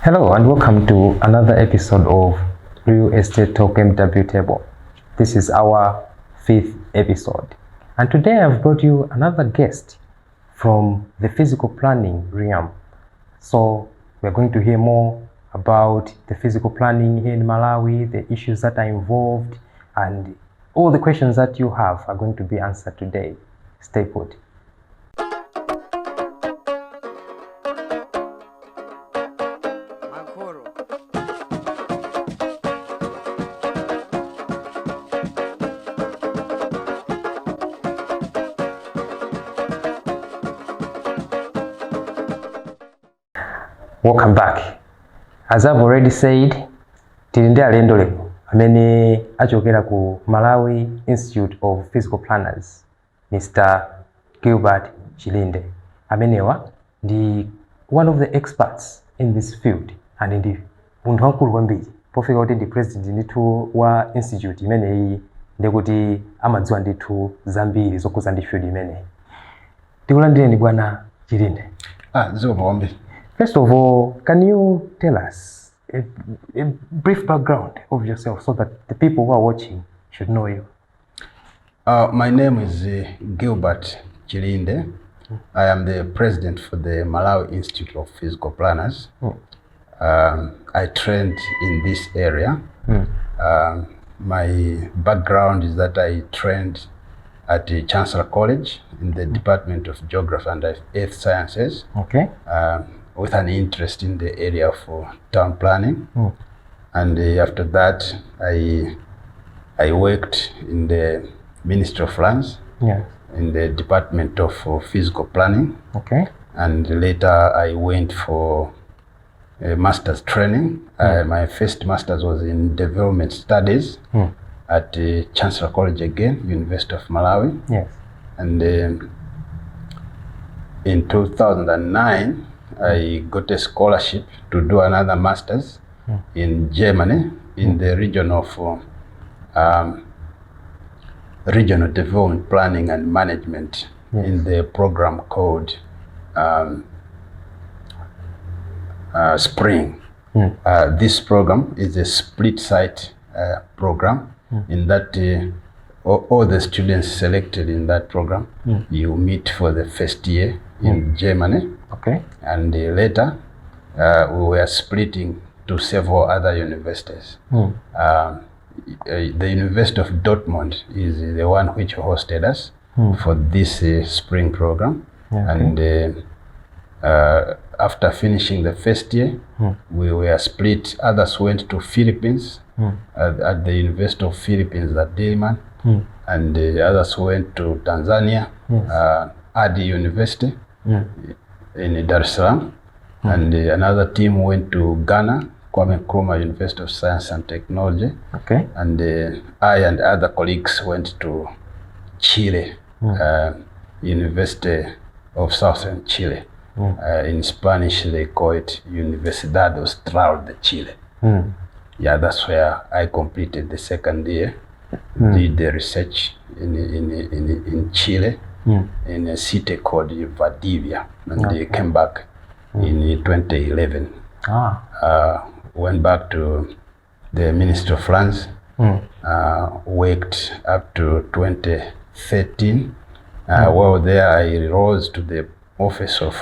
Hello and welcome to another episode of Real Estate Talk MW Table. This is our 5th episode, and today I've brought you another guest from the physical planning realm. So we're going to hear more about the physical planning here in Malawi, the issues that are involved, and all the questions that you have are going to be answered today. Stay put. Welcome back. As I've already said, Chilinde alendole amene achokera ku Malawi Institute of Physical Planners, Mr. Gilbert Chilinde. Amenewa ndi one of the experts in this field and ndi munthu wankulu kwambiri pofika kuti ndi president ndithu wa institute imeneyi ndikuti amadziwa ndithu zambiri zokhuza ndi field imeneyi. Tikulandireni bwana Chilinde. Zikomo kwambiri. First of all, can you tell us a brief background of yourself so that the people who are watching should know you? My name is Gilbert Chilinde. I am the president for the Malawi Institute of Physical Planners. I trained in this area. My background is that I trained at the Chancellor College in the Department of Geography and Earth Sciences. Okay. With an interest in the area of town planning. And after that, I worked in the Ministry of Lands, in the Department of Physical Planning. Okay. And later I went for a master's training. My first master's was in Development Studies at Chancellor College again, University of Malawi. Yes. And in 2009, I got a scholarship to do another master's in Germany in the region of regional development planning and management in the program called Spring. This program is a split site program in that all the students selected in that program, you meet for the first year in Germany. Okay. And later, we were splitting to several other universities. The University of Dortmund is the one which hosted us for this spring program. And after finishing the first year, we were split. Others went to Philippines, at the University of Philippines at Diliman. And others went to Tanzania, Adi University in Dar es Salaam, and another team went to Ghana, Kwame Nkrumah University of Science and Technology. Okay. And I and other colleagues went to Chile, University of Southern Chile. In Spanish, they call it Universidad Austral de Chile. Yeah, that's where I completed the second year, did the research in Chile. In a city called Valdivia, and they came back in 2011. Went back to the Ministry of Lands, worked up to 2013. While there, I rose to the office of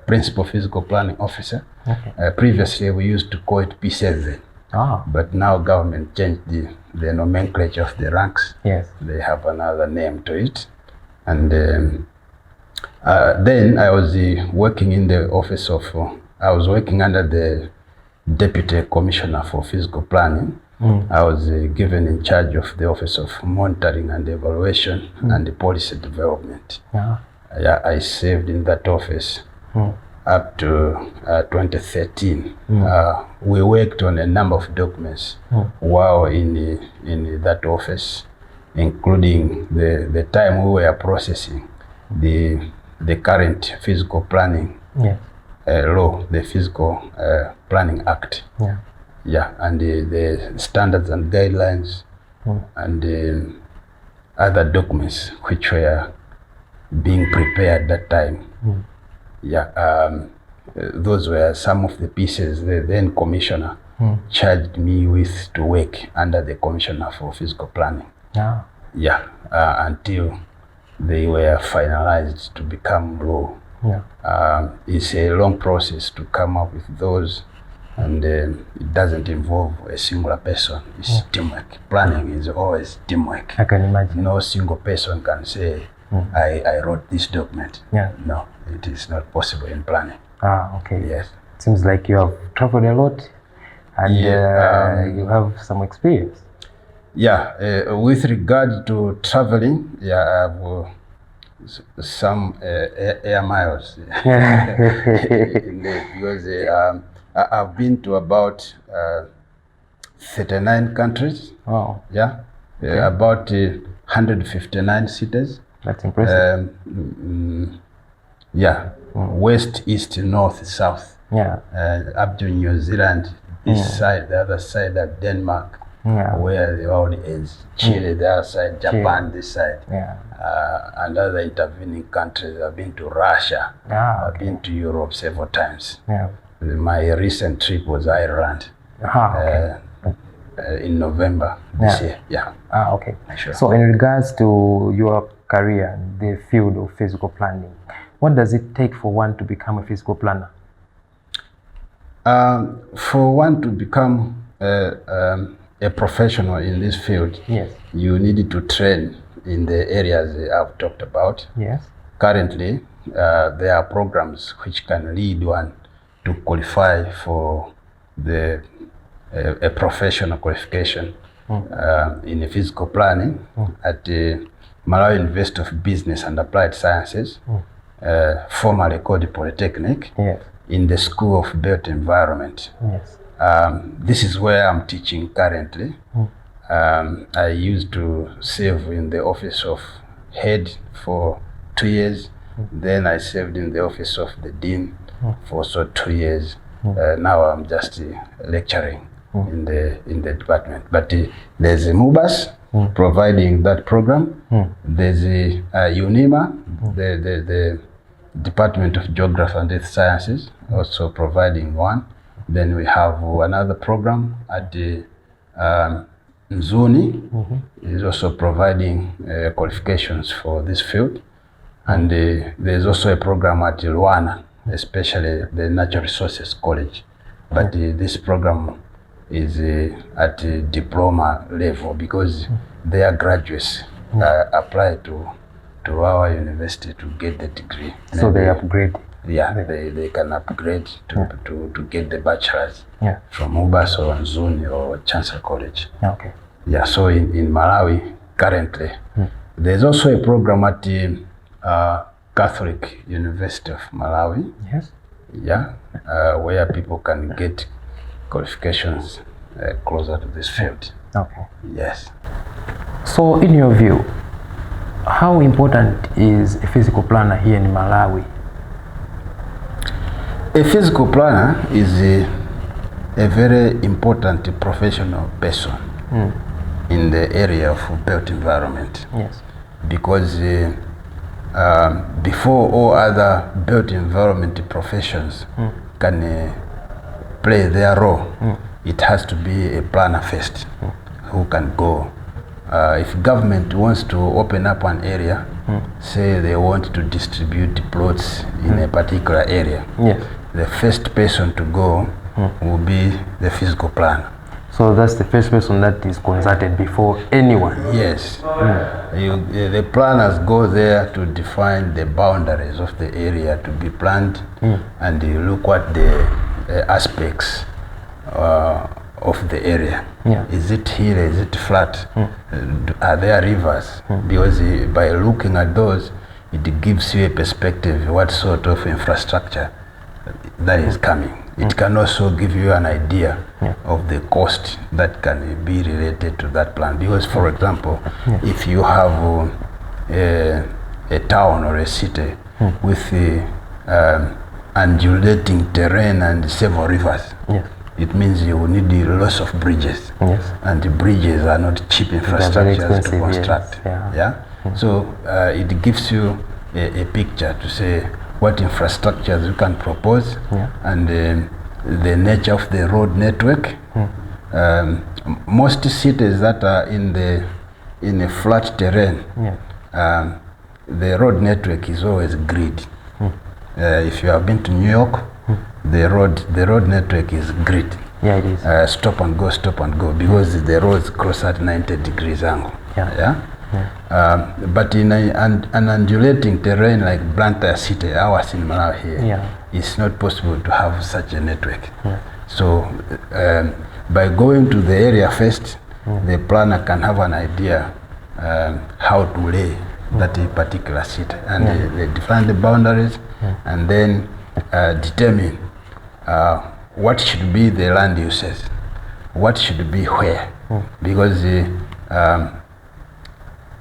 Principal Physical Planning Officer. Previously, we used to call it P7. But now government changed the nomenclature of the ranks. Yes. They have another name to it. And then I was working in the office of, I was working under the Deputy Commissioner for Physical Planning. I was given in charge of the Office of Monitoring and Evaluation and Policy Development. I served in that office up to 2013. We worked on a number of documents while in that office, including the time we were processing the current physical planning law, the Physical Planning Act. And the standards and guidelines and other documents which were being prepared that time. those were some of the pieces the then commissioner charged me with to work under the commissioner for physical planning. Yeah, until they were finalized to become law. It's a long process to come up with those, and it doesn't involve a singular person. It's teamwork. Planning is always teamwork. I can imagine. No single person can say, I wrote this document. No, it is not possible in planning. Okay. Yes. Seems like you have traveled a lot, and you have some experience. With regard to traveling, I have some air miles. Because I've been to about 39 countries. Wow. About 159 cities. That's impressive. West, east, north, south. Up to New Zealand, this side, the other side of Denmark, where the world is. Chile, the other side, Japan, this side. And other intervening countries. I've been to Russia. I've been to Europe several times. My recent trip was Ireland. In November this year. Okay. Sure. So in regards to your career in the field of physical planning, what does it take for one to become a physical planner? For one to become a professional in this field, you need to train in the areas I've talked about. Currently, there are programs which can lead one to qualify for a professional qualification in physical planning at the Malawi University of Business and Applied Sciences, formerly called Polytechnic, in the School of Built Environment. This is where I'm teaching currently. I used to serve in the office of head for 2 years. Then I served in the office of the dean for 2 years. Now I'm just lecturing in the department. But there's a MUBAS providing that program. There's a UNIMA, the Department of Geography and Earth Sciences, also providing one. Then we have another program at the Nzuni, is also providing qualifications for this field. And there's also a program at Luana, especially the Natural Resources College. But this program is at a diploma level because their graduates apply to our university to get the degree. So they upgrade? They can upgrade to get the bachelor's from MUBAS or Nzuni or Chancellor College. So in Malawi currently, there's also a program at the Catholic University of Malawi. Where people can get qualifications closer to this field. So in your view, how important is a physical planner here in Malawi? A physical planner is a very important professional person in the area of built environment. Because before all other built environment professions can play their role, it has to be a planner first who can go. If government wants to open up an area, say they want to distribute plots in a particular area, the first person to go will be the physical planner. So that's the first person that is consulted before anyone? The planners go there to define the boundaries of the area to be planned, and you look at the aspects of the area. Is it hill? Is it flat? Are there rivers? Because by looking at those, it gives you a perspective what sort of infrastructure that is coming. It can also give you an idea of the cost that can be related to that plan. Because, for example, if you have a town or a city with undulating terrain and several rivers, it means you will need lots of bridges. And the bridges are not cheap infrastructures to construct. So it gives you a picture to say what infrastructures you can propose, and the nature of the road network. Most cities that are in a flat terrain, the road network is always grid. If you have been to New York, the road network is grid. Yeah, it is. Stop and go, because the roads cross at 90 degrees angle. But in an undulating terrain like Blantyre City, ours in Malawi here, it's not possible to have such a network. So by going to the area first, the planner can have an idea how to lay that particular city, and they define the boundaries, and then determine what should be the land uses, what should be where, because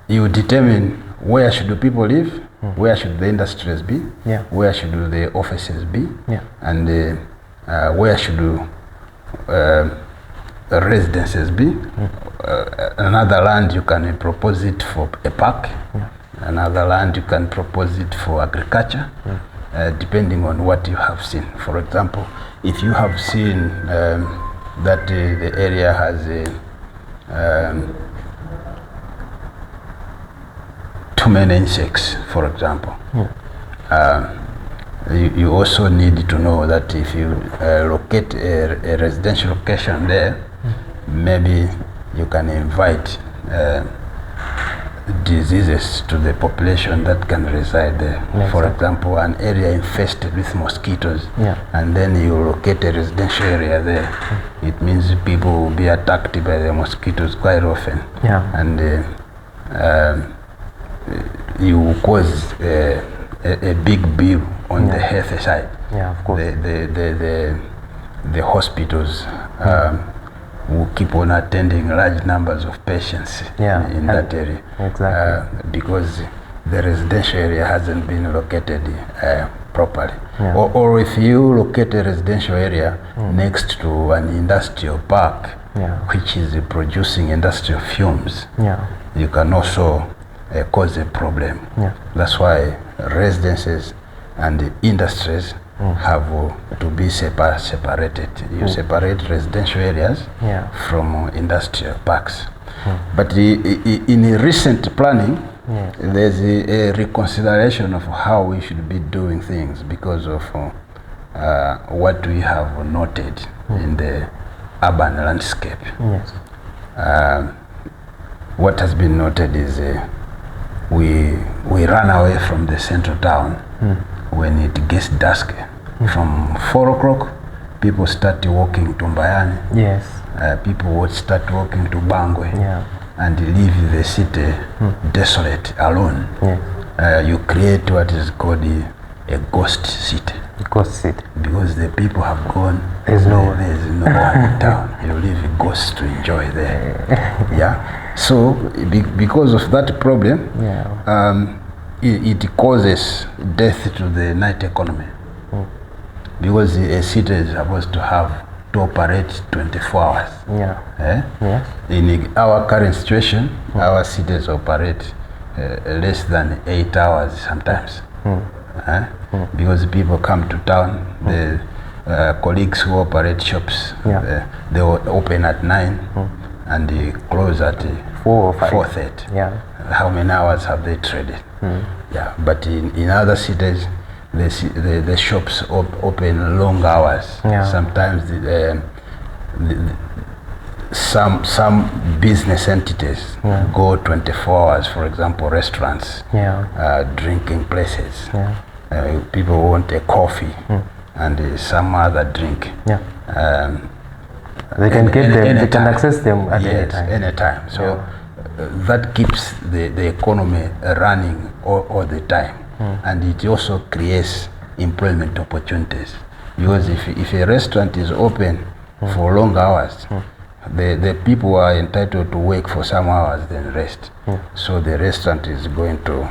you determine where should the people live, where should the industries be, where should the offices be, and where should the residences be. Another land you can propose it for a park, another land you can propose it for agriculture, depending on what you have seen. For example, if you have seen that the area has too many insects, for example, you also need to know that if you locate a residential location there, maybe you can invite diseases to the population that can reside there. For example, an area infested with mosquitoes, and then you locate a residential area there, it means people will be attacked by the mosquitoes quite often, and you will cause a big bill on the health side. Of course. The hospitals will keep on attending large numbers of patients in that area. Exactly. Because the residential area hasn't been located properly. Or if you locate a residential area next to an industrial park, which is producing industrial fumes, you can also cause a problem. That's why residences and the industries have to be separated. You separate residential areas from industrial parks. But in recent planning, there's a reconsideration of how we should be doing things because of what we have noted in the urban landscape. What has been noted is we run away from the central town when it gets dusk. From 4 o'clock, people start walking to Mbayani. People would start walking to Bangwe, and leave the city desolate, alone. You create what is called a ghost city. Because the people have gone, there's no one in town. You leave ghosts to enjoy there. So because of that problem, it causes death to the night economy. Because a city is supposed to operate 24 hours. In our current situation, our cities operate less than 8 hours sometimes. Because people come to town, the colleagues who operate shops, they will open at 9 and they close at 4 or 5. 4:30. How many hours have they traded? But in other cities, the shops open long hours. Sometimes some business entities go 24 hours. For example, restaurants, drinking places. People want a coffee and some other drink. They can they can access them at any time. So that keeps the economy running all the time. And it also creates employment opportunities, because if a restaurant is open for long hours, the people are entitled to work for some hours then rest. So the restaurant is going to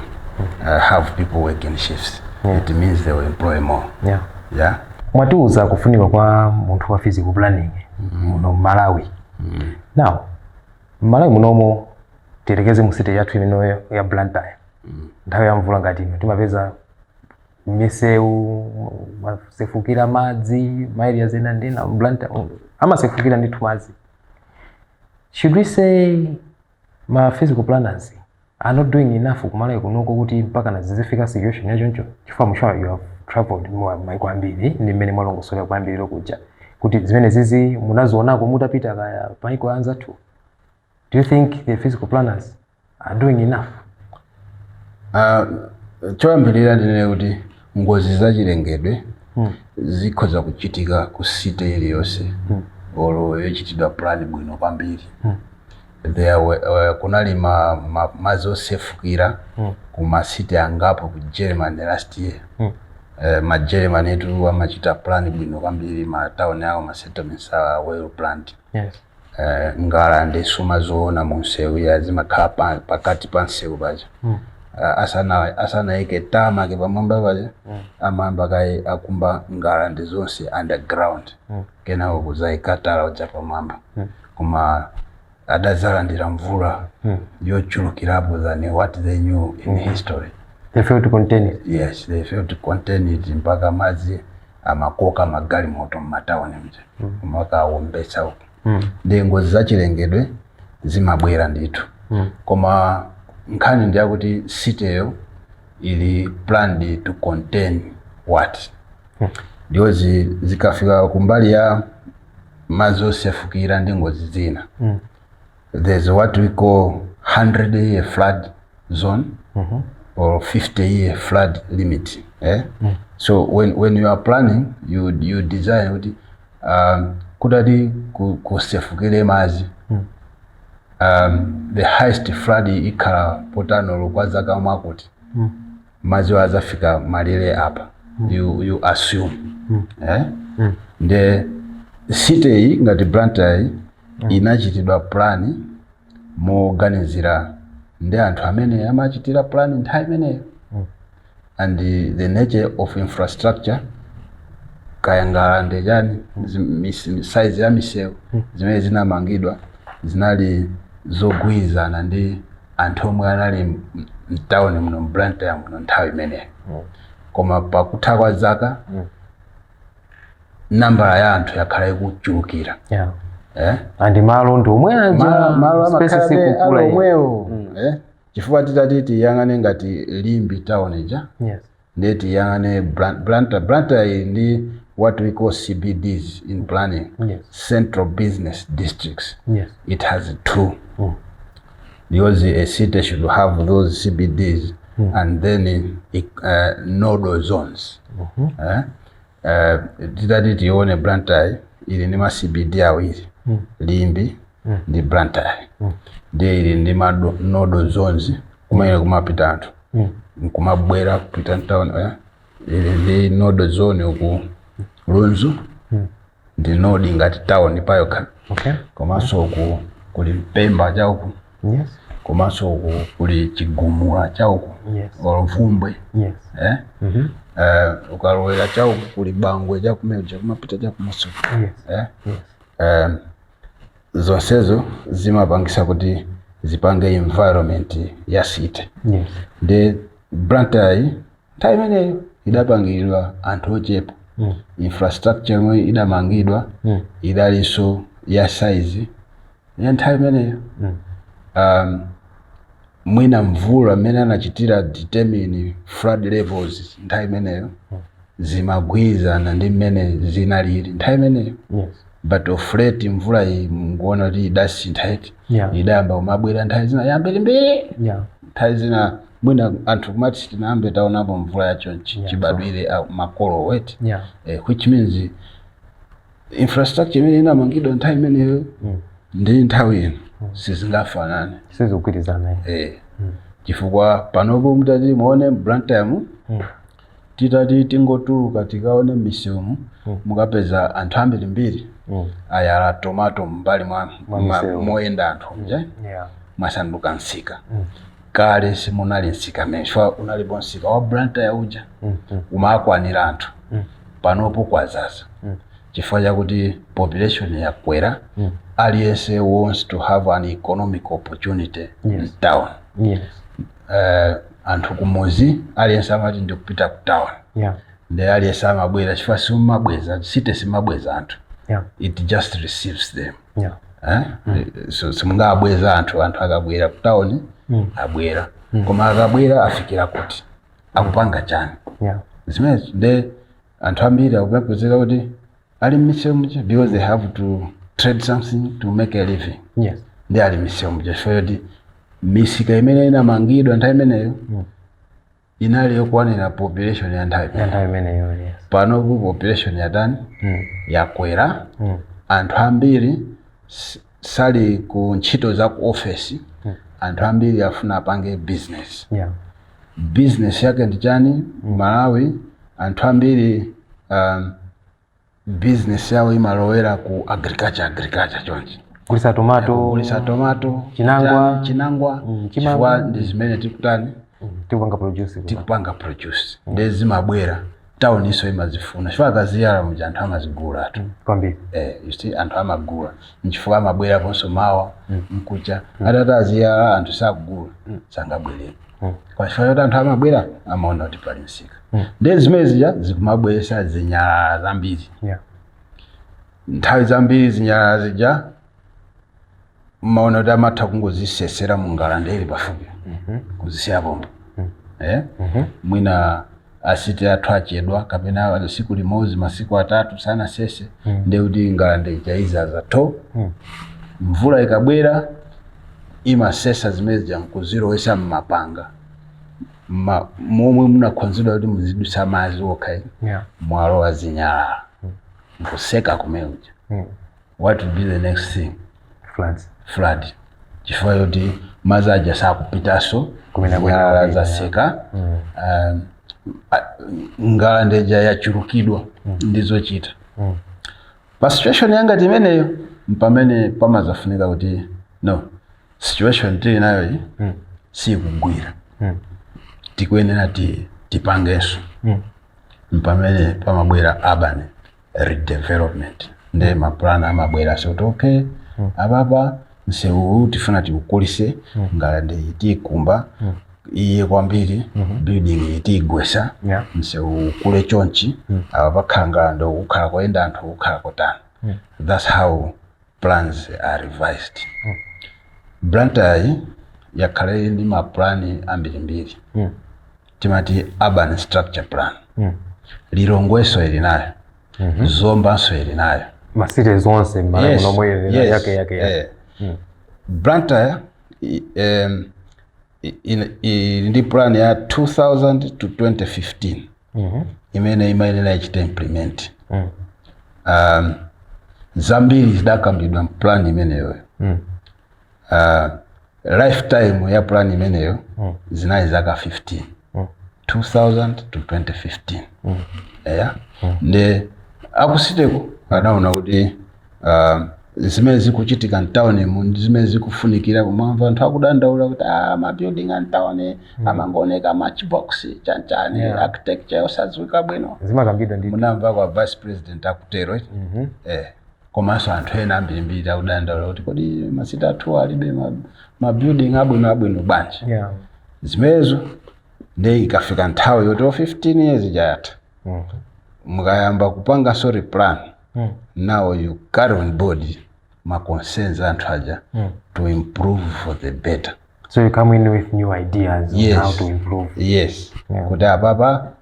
have people working shifts. It means they will employ more. Mwatuuza kufunikwa kwa muntu wa physical planning muno Malawi. Now Malawi munomo terekeze mu city yathu imeno ya Blantyre. Nthawi ya mvula ngati ino timapeza misewu masefukira madzi maeria zena ndina Blantyre amasefukira ndithu madzi. Should we say ma physical planners are not doing enough kumalawi kunoko kuti mpaka na zizifika situation yachoncho? Chifukwa mushawa you have traveled maiko ambiri ndi mmene mwalongosola kwambiri lokuja kuti zimene zizi munazoonako mutapita kaya maiko anzathu. Do you think the physical planners are doing enough? Choyambirira ndine kuti ngozi zachilengedwe zikhoza kuchitika ku city iliyonse olo yochitidwa plan bwino kwambiri. Kunali madzi osefukira kuma city angapo ku Germany last year. Ma Germany etu amachita plan bwino kwambiri, ma town yawo ma settlements are well planned. Yes. Ngala ndi suma zoona mu nsewu yazimakhala pakati pa nsewu paja. Asana ike tama ke pamwamba paja amamba kai akumba ngala ndi zonse underground. Kenako kuzaikatala uja pamwamba. Kuma adazalandira mvula yochulukirapo than what they knew in history. They failed to contain it. Yes, they failed to contain it mpaka madzi amakoka magali moto mmatawuni mje. Mpaka awombesa uko. Ndi ngozi zachilengedwe zimabwera ndithu. Koma nkhani ndi yakuti city yo ili planned to contain what? Ndiyo zikafika kumbali ya madzi osefukira ndi ngozi zina. There's what we call 100-year flood zone or 50-year flood limit. So when you are planning, you design with kudadi kusefukire mazi. The highest flood ikala potano lukwaza kama akuti mazi wazafika malile apa. You assume. The city ngati Blantyre inachitidwa plan moganizira ndi anthu amene amachitira plan nthawi imeneyo. And the nature of infrastructure kayangala ndejani size ya misewu zimene zinamangidwa zinali zogwirizana ndi anthu omwe anali mtown muno Blantyre muno nthawi imeneyo. Koma pakutha kwa zaka nambala ya anthu yakhala ikuchulukira. And malo ndi omwe malo amakhala omwewo. Chifukwa titati tiyang'ane ngati Limbi town ija. Yes. Ndeti yang'ane Blantyre ndi what we call CBDs in planning. Yes. Central Business Districts. Yes. It has two. Because a city should have those CBDs and then nodal zones. Titati tione Blantyre ili ni ma CBD awiri. Limbi ndi Blantyre. Ndi ili ndi ma nodal zones kumene kumapita anthu. Kumabwera kupita town ili ndi nodal zone uku Lunzu ndi nodi ngati town payoka. Komanso uku kuli Mpemba chauku. Yes. Komanso uku kuli Chigumula chauku. Yes. Olufumbwe. Yes. Ukalowera chauku kuli Bangwe chakumeja kumapita chakumaso. Yes. Zonsezo zimapangisa kuti zipange environment ya city. Yes. The Blantyre nthawi imeneyo idapangidwa anthu ochepa. Infrastructure mwe idamangidwa idalinso ya size ya nthawi imeneyo. Mwina mvula mmene anachitira determine flood levels nthawi imeneyo zimagwirizana ndi mmene zinalili nthawi imeneyo. Yes. But of late mvula iyi mukuona kuti idasintha iti. Idayamba kumabwera nthawi zina yambirimbiri. Nthawi zina mwina anthu kumati tinayambe taonapo mvula yachonchi chibadwire makolo weti. Which means infrastructure imene inamangidwa nthawi imeneyo ndi nthawi ino sizingafanane. Sizikugwirizana. Chifukwa panopo mutati muone Blantyre titati tingotuluka tikaone misewu mukapeza anthu ambirimbiri ayala tomato mbali moyenda anthu nje masanduka nsika. Kale simunali nsika meshwa unalipo nsika wa Blantyre uja umakwanira anthu panopo kwazaza. Chifukwa chakuti population yakwera aliyense wants to have an economic opportunity in town. Anthu kumuzi aliyense amati ndikupita ku town. Nde ali samabwera chifukwa simabweza site simabweza anthu. It just receives them. So simungabweza anthu akabwera ku town abwera koma akabwera afikira kuti akupanga chani. Zimene nde anthu ambiri akupezeka kuti ali m'misewu because they have to trade something to make a living. Nde ali m'misewu chifukwa kuti misika imene inamangidwa nthawi imeneyo inali yokwanira population ya nthawi imeneyo. Pano ku population ya tani yakwera. Anthu ambiri sali ku ntchito za ku office. Anthu ambiri afuna apange business. Business yake ndi chani Malawi. Anthu ambiri business yawo imalowera ku agriculture chonchi. Kulisa tomato, chinangwa, chifukwa ndi zimene tikutani tikupanga produce. Ndezi mabwera town iso imazifuna chifukwa kaziyala mu anthu amazigula atu kwambiri. You see anthu amagula nchifukwa mabwera konso mawa mkucha atata aziyala anthu sakugula sangabwere kwa chifukwa kuti anthu amabwera amaona kuti pali msika. Ndezi zimene zija zikumabweresa zinyalala zambiri. Nthawi zambiri zinyalala zija maona kuti amatha kungozisesera mu ngalande ili pafupi kuzisiya pomwe. Mwina asite athu achedwa kapena siku limodzi masiku atatu sana sese nde kuti ngalande ichaizaza to mvula ikabwera imasesa zimene zija nkuzilowesa mmapanga momwe munakhonzedwa kuti muzidusa madzi okha mwalowa zinyalala nkuseka kumeuja. What will be the next thing? Flood. Chifukwa kuti madzi aja sakupitaso zinyalala zaseka. Ngalande ija yachulukidwa ndizochita. Pa situation yanga timeneyo mpamene pamazafunika kuti no situation tili nayo iyi sikugwira. Tikuyenera tipangenso. Mpamene pamabwera urban redevelopment. Nde maplana amabwera so okay ababa nsewu tifuna tikukulise ngalande itikumba iye kwambiri building itigwesa nsewu kule chonchi abakanga ndo ukhala koenda anthu ukhala kotana. That's how plans are revised. Blantyre yakhale ndi maplani ambirimbiri. Timati urban structure plan. Lilongweso ili nayo. Zombanso ili nayo. Masite zonse nomwe yake. Blantyre ndi plan ya 2000 to 2015 imene imayenera ichite implement. Zambiri zidakambidwa plan imeneyo. Lifetime ya plan imeneyo zinali zaka 15. 2000 to 2015. Nde akusiteko anaona kuti zimene zikuchitika mtown zimene zikufunikira kumamva anthu akudandaula kuti ma building mtown amangooneka matchbox chanchani architecture yosadziwika bwino. Zimakambidwa ndi munamva kwa vice president akutero. Komanso anthu ena ambirimbiri akudandaula kuti kodi masita athu alibe ma building abwino bwanji. Zimenezo nde ikafika nthawi yoti 15 years ijayata mukayamba kupanga sorry plan. Now you carry on board my concerns anthu aja to improve for the better. So you come in with new ideas on how to improve. Kuti apapa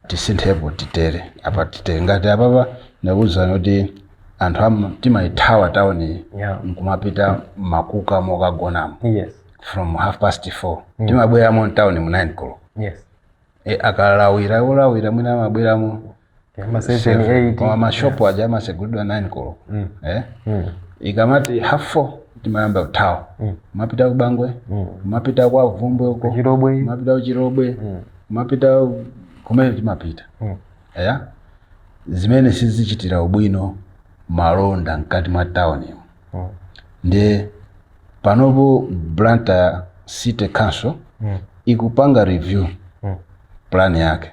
tisinthepo titere apa titere ngati apapa ndakuwuzani kuti anthu timaithawa town nkumapita makuka mokagonamo. From 4:30 timabweramo town mu 9 o'clock. Akalawira mwina mabweramo ma 7 8 kwa mashopu aja masegulidwa 9 o'clock. Ikamati 4:30 timayamba kuthawa. Mapita kubangwe, mapita kwa vumbwe uko, mapita uchirobwe, mapita kumene timapita. Zimene sizichitira ubwino malonda mkati mwa town. Nde panopo Blantyre City Council ikupanga review plan yake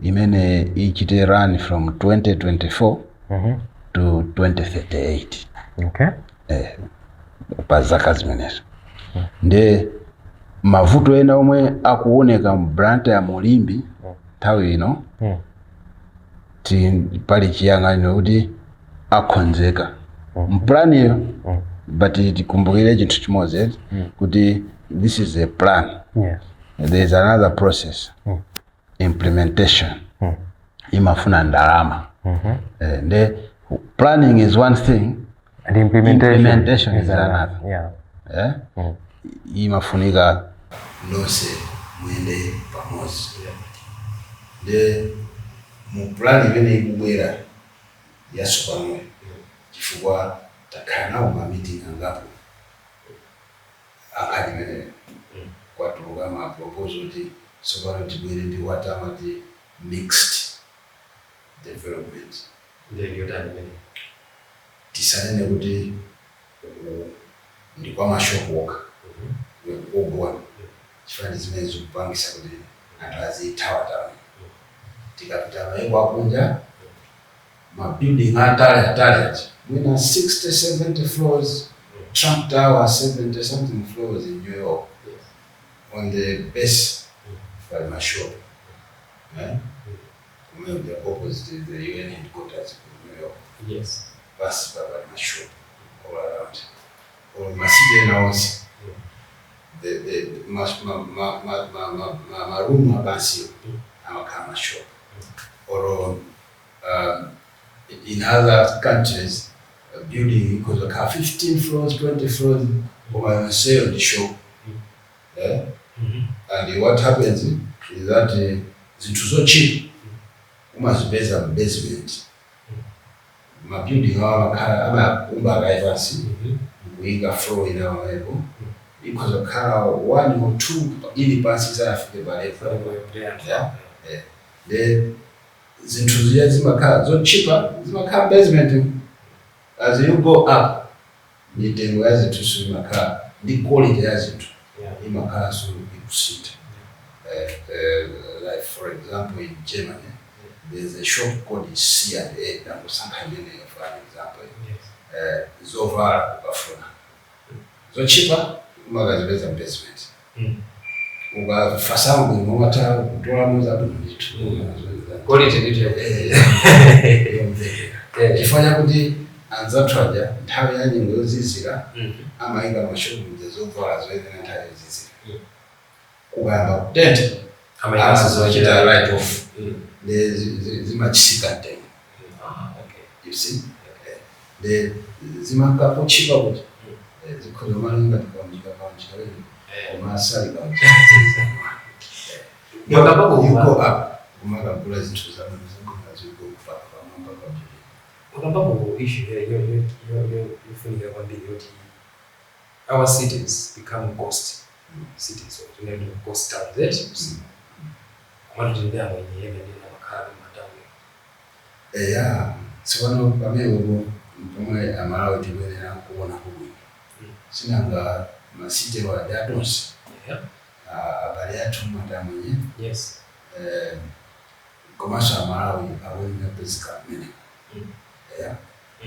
imene ichite run from 2024 to 2038. Pa zaka zimenezo. Nde mavuto ena omwe akuoneka mu Blantyre mulimbi tawi ino pali chiyang'aniro kuti akonzeka mpulani iyo but tikumbukire chinthu chimodzi kuti this is a plan. There is another process, implementation. Imafuna ndalama. The planning is one thing and implementation is another. Imafunika nonse mwende pamozi. The plan imene ikubwera yasobanura chifukwa takhala nawo ma meeting angapo akadimene kwatuluka ma proposal kuti sobanura tibwere ndi what amati mixed development. Tisanene kuti ndi kwa mashopoka ogwa chifani zimene zikupangisa kuti anthu azithawa tawo. Tikapita maiko akunja mabuilding atali mwina 60-70 floors, Trump Tower 70 something floors in New York on the base by my shop. The opposite is the UN headquarters in New York. Yes. Bus by my shop all around. Or my city house. The my room abasi amakama shop. Or in other countries, a building because like 15 floors, 20 floors, or sell the shop. And what happens is that it's so cheap. Must base on basement. My building ama umba rivers. We got floor in our level. Because of car 1 or 2 ili passes after the zintuzia zimaka zo cheaper zimaka basement. As you go up, the tengo yazi tusu maka the quality yazi tu imaka so ikusit. Like for example in Germany, there's a shop called C&A. That was some kind of for an example. Zovar Bafuna. So cheaper, umaga zibeza basement. Uga fasamu ngomata dola moza bunitu. Quality detail. Kifanya kuti anzatwaja nthawi yanyi ngozizira amainga mashopu mzezovala zoene nthawi zizira. Kugamba kutete amainga zochita right off. Zimachisika ntengo. You see? The zimaka kuchipa kuti zikholomanga tikamjika wewe omasali kaunjika. You go up kumaga kula zinto za ziko kupaka mambo kwa jili. Unababu issue here you feel kwambili yoti our cities become ghost cities or tunaenda ghost towns that watu tembea mwenye yeye na makala matawi. Sibano pameo mpomwe amalawi tibwere na kuona huko. Sinanga masite wa dados. Abali atu matamu. Yes. Komasha amalawi awena pesa mene.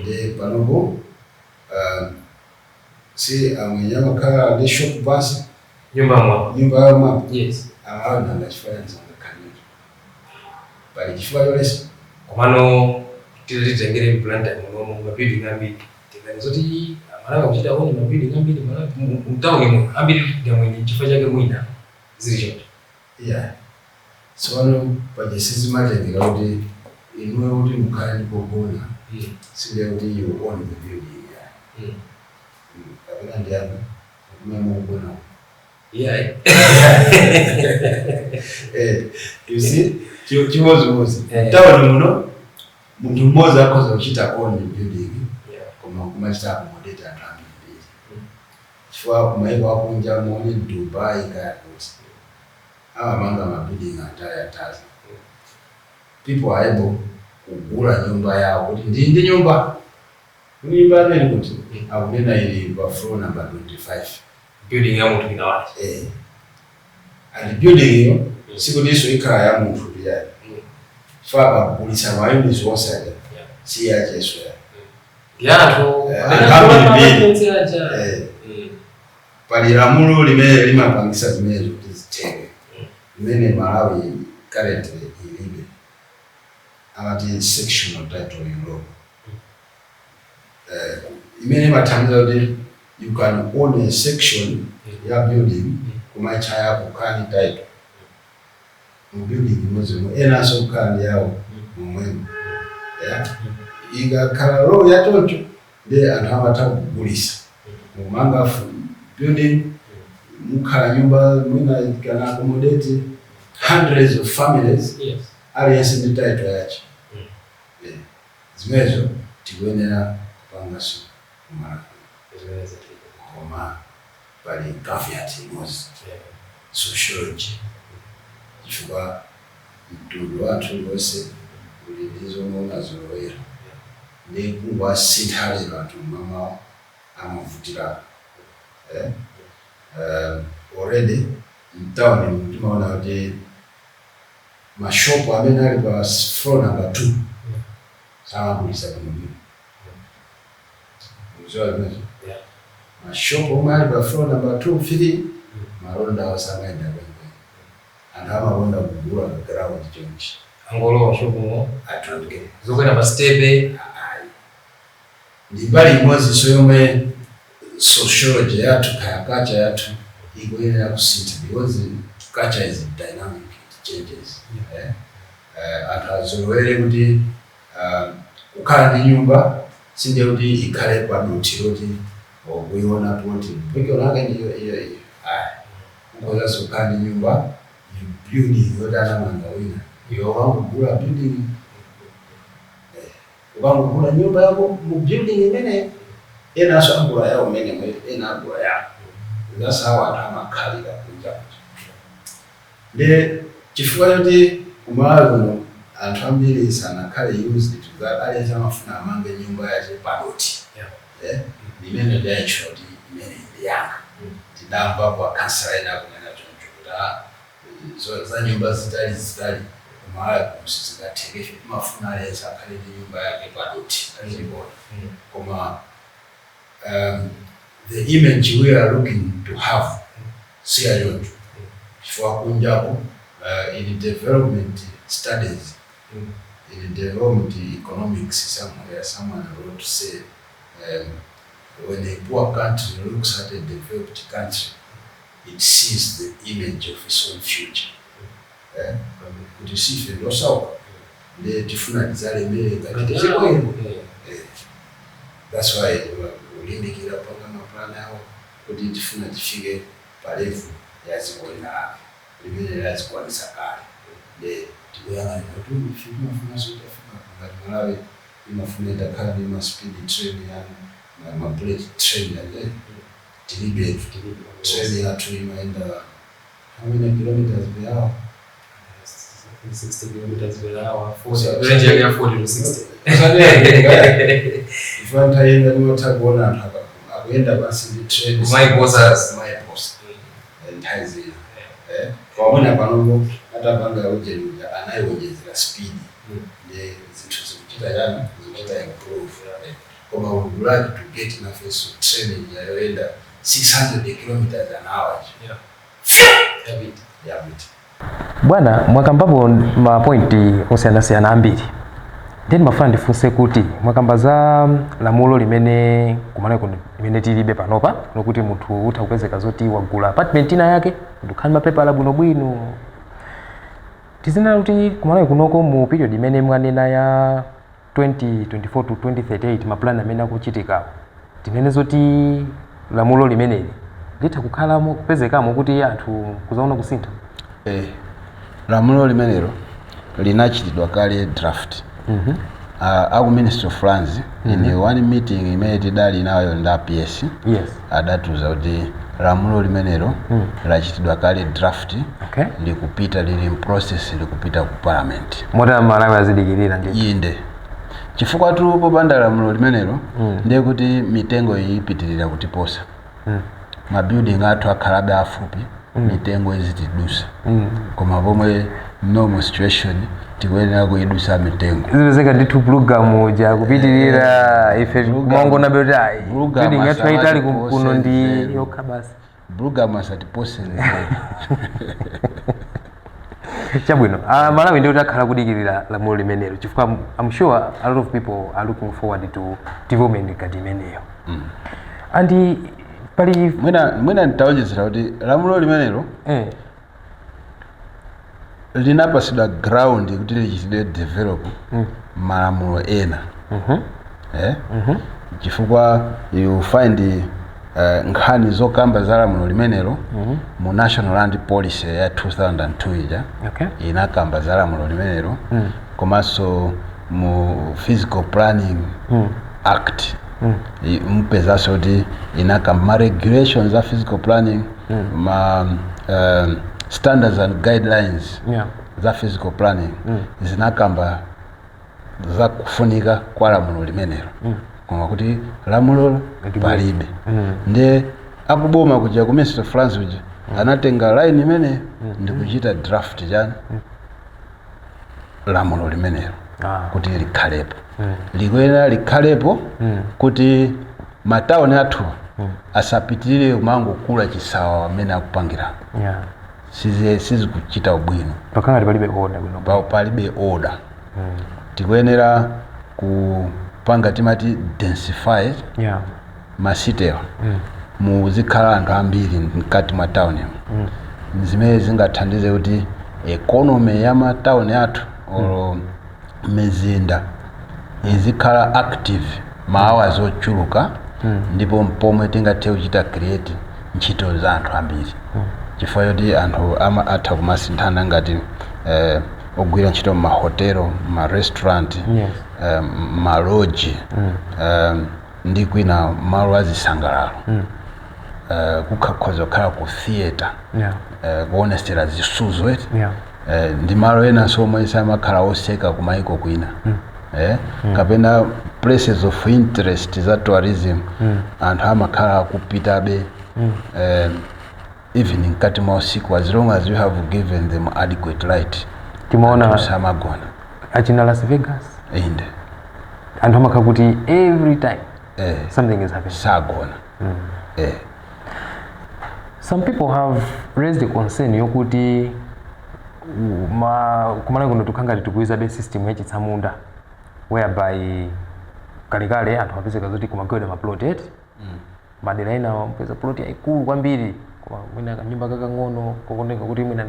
De panobo si amwenyama kala de shop basi nyumba mwa. Yes. Amalawi na ndachifanya nzanga kanyo. Bali chifua yolesi komano tilitengere implanta mu mabidi ngambi tekanizoти amalawi kuchita woni mabidi ngambi malawi mtawo ngemo ambili ndamwe chifanya ke mwina zilicho. So no pajesizi matendeka kuti inwe kuti mukali kokona. Sile kuti you own the building. Kapena ndiyapo kumema ukona. You see? Chimozi. Tawo muno muntu mmoza akoza kuchita own the building. Koma kumachita accommodate anthu ambiri. Chifukwa kumaiko akunja muone Dubai kaya kuti amanga mabuilding ataya. People are able kugula nyumba yao kuti ndi nyumba nene kuti akunena ili pa floor number 25 building ya mtu inawaje and building hiyo siku ndiso ikaya ya mtu pia faba kulisa mayo zose si ya Yesu yato pali lamulo limapangisa zimezo zitenge mene Malawi currently ilibe amati sectional title in law. Imene mathandiza kuti you can own a section ya building kumacha yako kani title mu building imodzi enanso kukhala yawo momwemo. Ikakhala law yachoncho ndi anthu amatha kugulisa mumanga building mukhala nyumba mwina can accommodate hundreds of families. Aliyense ndi title yacho. Zimenezo tikuyenera kupangaso kumala koma pali caveat imodzi sociology chifukwa mtundu wathu wonse uli ndi zomwe unazolowera ndi kungowasintha lero anthu mama amavutirako. Already mtown timaona kuti mashopu amene ali pa floor number 2 samagulisa bwinobwino. Mashopu omwe ali pa floor number 2, 3 malonda wasamaenda bwinobwino. Anthu amalonda kugula ground chonchi angolowa shopu atondeke zokwera pa stepe. Ndi mbali imodzi yomwe sociology yathu kaya culture yathu ikuyenera kusintha because culture is dynamic, it changes. Anthu azolowere kuti kukhala ndi nyumba sinde kuti ikhale padothi loti kuiona poti peke lake ndiyo ngoza kukhala ndi nyumba building yodana manga wina iyo wangugula building ukangugula nyumba yako mu building imene enaso angula yawo mene ena angula yawo. That's how amakhalira kunja. Ndi chifukwa choti kumalawi kuno anthu ambiri sanakhale used to that aliyense amafuna amange nyumba yache padoti. Imene ndayicho kuti imene ndiyanga tidamva kwa kansala ena kunena choncho kuti so za nyumba zitali kumalawi kusizingatheke mafuna aliyense akhale ndi nyumba yake padoti azibona. Koma the image we are looking to have siyayo chifukwa kunjapo in development studies, in development economics, someone wrote to say when a poor country looks at a developed country, it sees the image of its own future. Kuti sife ndosawa ndi tifuna tizalemere ngati chikoyo. That's why ulindikira panga maplana yawo kuti tifuna tifike pa level yazikoina limene lazikwanisa kale. Tikuyang'ana kuti mafuna sotafika ngati Malawi imafuna itakhala ndi ma speed train na ma bullet train yale tilibe train yathu imaenda how many kilometers per hour? 60 kilometers per hour. Range ya 40 to 60. Ifanta yenda nimotagona hapa akuenda basi ndi train my boss ntaizi kwa mwana panogo hata banga ujeruja anayewejezera speed ndi zinthu zikuchita yani zikuchita improve. Koma we would like to get na face training yayoenda 600 kilometers an hour. Yeah. Bwana mwakambapo mapointi osiyanasiyana ambiri then mafuna ndifunse kuti mwakamba za lamulo limene kumalawi kuno limene tilibe panopa nokuti munthu utha kupezeka zoti wagula apartment ina yake ndikhali mapepala bwinobwino tizina kuti kumalawi kunoko mu period imene mwanena ya 2024 to 2038 maplani amene akuchitikawo tinene zoti lamulo limeneli litha kukhalamo kupezekamo kuti anthu kuzaona kusintha. Lamulo limenelo linachitidwa kale draft. Aku Ministry of Lands in one meeting imene tidali nayo nda PS. Yes. Adatuza kuti lamulo limenelo lachitidwa kale draft. Okay. Likupita lili in process likupita ku parliament. Mota Malawi azidikirira ndi. Inde. Chifukwa tu popanda lamulo limenelo ndiye kuti mitengo ipitirira kutiposa. Ma building athu akhalabe afupi. Mitengo izitidusa. Koma pomwe normal situation tikuyenera kuidusa mitengo. Zimezeka nditu program ja kupitirira ife mongo na betai. Building yathu itali kuno ndi yokha basi. Program asatipose. Chabwino. Malawi ndio takhala kudikirira lamulo limenelo. Chifukwa I'm sure a lot of people are looking forward to development kati imeneyo. And pali mwina nitaonjezera kuti lamulo limenelo linapasidwa ground kuti lichitire develop malamulo ena. Chifukwa you find nkhani zokamba za lamulo limenelo mu National Land Policy ya 2002 ija inakamba za lamulo limenelo komanso mu Physical Planning Act mpeza soti inakamba ma regulations za physical planning ma standards and guidelines za physical planning zinakamba za kufunika kwa lamulo limenelo koma kuti lamulo palibe nde akuboma kuja ku Mr. France uja anatenga line imene ndikuchita draft jana lamulo limenelo kuti likhalepo likwena likhalepo kuti mataoni athu asapitirire kumango kula chisawa amene akupangira sizi kuchita ubwino pakanga palibe order bwino palibe order tikuyenera kupanga timati densify masitewa muzikhala anthu ambiri mkati mwa town zimene zingathandize kuti economy ya matauni athu or mizinda izikhala active maawa zochuluka ndipo mpomwe tingathe kuchita create ntchito za anthu ambiri chifukwa yoti anthu atha kumasinthana ngati ogwira ntchito mahotelo marestaurant malodge ndi kwina malo azisangalalo kukakhoza kukhala ku theater kuonestera zisuzo ndi malo ena somwe samakhala oseka kumaiko kwina kapena places of interest za tourism anthu amakhala kupitabe even mkati mwa usiku as long as you have given them adequate light. Timona samagona achina Las Vegas anthu amakhala kuti every time something is happening sagona. Some people have raised the concern yokuti kumana kuno tukangati tikuiza be system yachitsamunda whereby kalikale anthu apezeka zoti kumagweda maplot madera ina mpeza plot yaikulu kwambiri koma mwina kanyumba kakang'ono kokoneka kuti mwina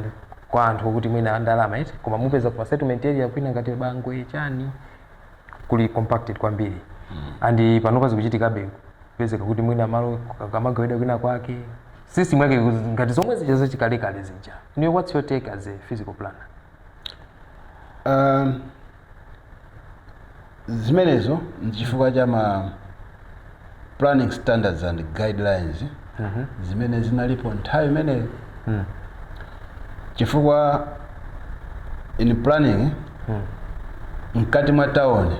kwa anthu kuti mwina ndalama koma mupeza kwa settlement area kwina ngati bangwe chani kuli compacted kwambiri and panopa zikuchitikabe pezeka kuti mwina malo kamagweda kwina kwake system yake ngati zomwe zijazo chikalekale zija. What's your take as a physical planner? Zimenezo nchifukwa cha ma planning standards and guidelines zimene zinalipo nthawi imene chifukwa in planning mkati mwa town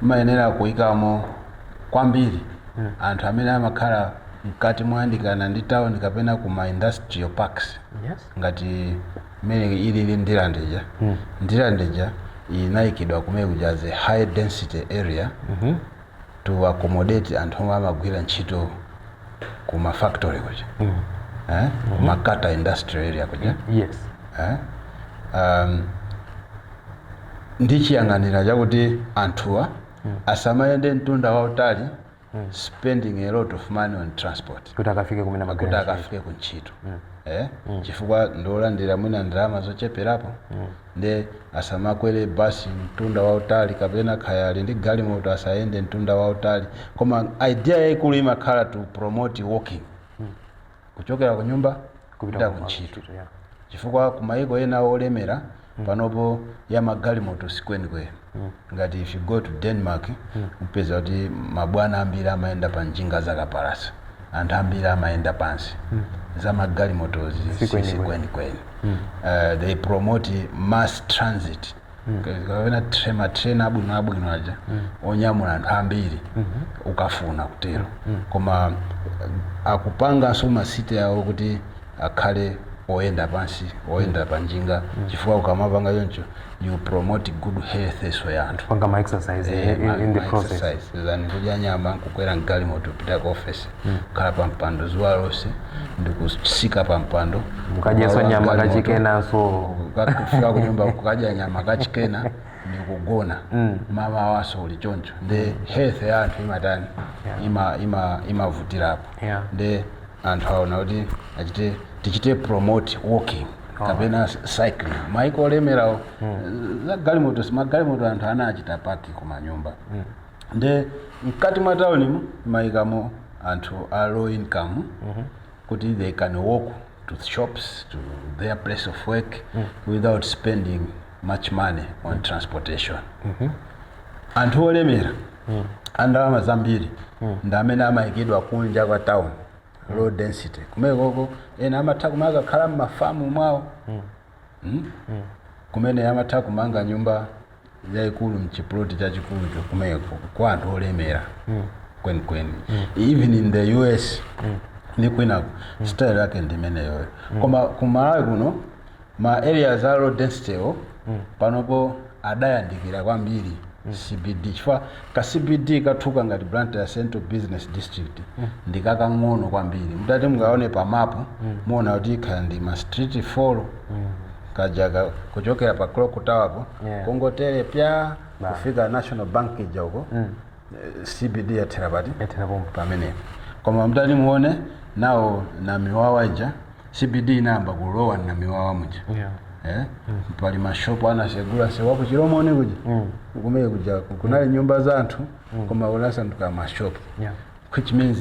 mayenera kuikamo kwambiri anthu amene amakhala mkati mwandikana ndi town kapena kuma industrial parks ngati mene ili ndirandeja ndirandeja inaikidwa kumene kujaze high density area to accommodate anthu amagwira ntchito kuma factory kuja makata industrial area kuja ndichiyang'anira chakuti anthuwa asamayende mtunda wautali spending a lot of money on transport kuti akafike kumene magwira kuti akafike ku ntchito chifukwa ndolandira mwina ndalama zocheperapo nde asamakwere basi mtunda wautali kapena khayali ndi galimoto asayende mtunda wautali koma idea yaikulu imakhala to promote walking kuchokera ku nyumba kupita ku ntchito chifukwa kumaiko ena olemera panopo ya magalimoto sikwenikweni ngati if you go to Denmark upeza kuti mabwana ambiri amayenda pa njinga zakapalasa anthu ambiri amayenda pansi za magalimoto sikwenikweni they promote mass transit kapena train abwino aja onyamula anthu ambiri ukafuna kutero koma akupanga so masite yawo kuti akhale oyenda pansi oyenda panjinga chifukwa ukamapanga choncho you promote good health eso yanthu panga ma exercise in the process zani kudya nyama kukwera mgalimoto pita ku office khala pa mpando zuwa lonse ndikusika pa mpando mukadyaso nyama kachikena so kufika ku nyumba kukadya nyama kachikena ndikugona mama waso uli choncho the health yanthu imatani imavutirapo the anthu aona kuti achite tichite promote walking kapena cycling maiko olemerawo magalimoto anthu anachita paki kumanyumba nde mkati mwa taunimu maikamo anthu a low income kuti they can walk to shops to their place of work without spending much money on transportation. Anthu olemera andalama zambiri ndamene amaikidwa kunja kwa town low density kumekoko ena amatha kumanga khala mafamu mwawo kumene amatha kumanga nyumba yaikulu mchiploti chachikulu kumeko kwa anthu olemera kwenikweni even in the US ni kwina style yake ndimeneyo koma kumalawi kuno ma areas are low density panopo adayandikira kwambiri CBD chifukwa ka CBD kathuka ngati Blantyre Central Business District ndikakang'ono kwambiri mutati mungaone pa map muona kuti kandi ma street follow kajaga kuchokera pa clock tower po kongotere pya kufika National Bank ijako CBD ya Terabati pamene koma mutati muone nao na miwawa ija CBD inamba kulowa na miwawa muja pali mashopo anasegula sewapo chilomone kuja kumeye kuja kunali nyumba za anthu koma ulasa nduka mashopo which means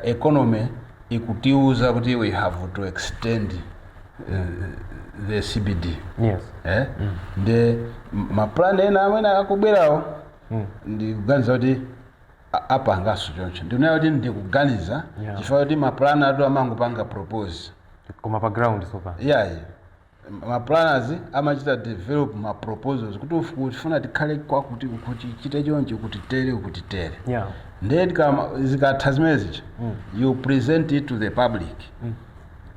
economy ikutiuza kuti we have to extend the CBD nde maplan ena amene akubwerawo ndikuganiza kuti apangaso choncho ndikuona kuti ndikuganiza chifukwa kuti maplan atu amangopanga propose koma pa ground sopa ma planners amachita develop ma proposals kuti ufuna tikhale kwa kuti chite choncho kuti tere ndiye kama zikatha zimezi you present it to the public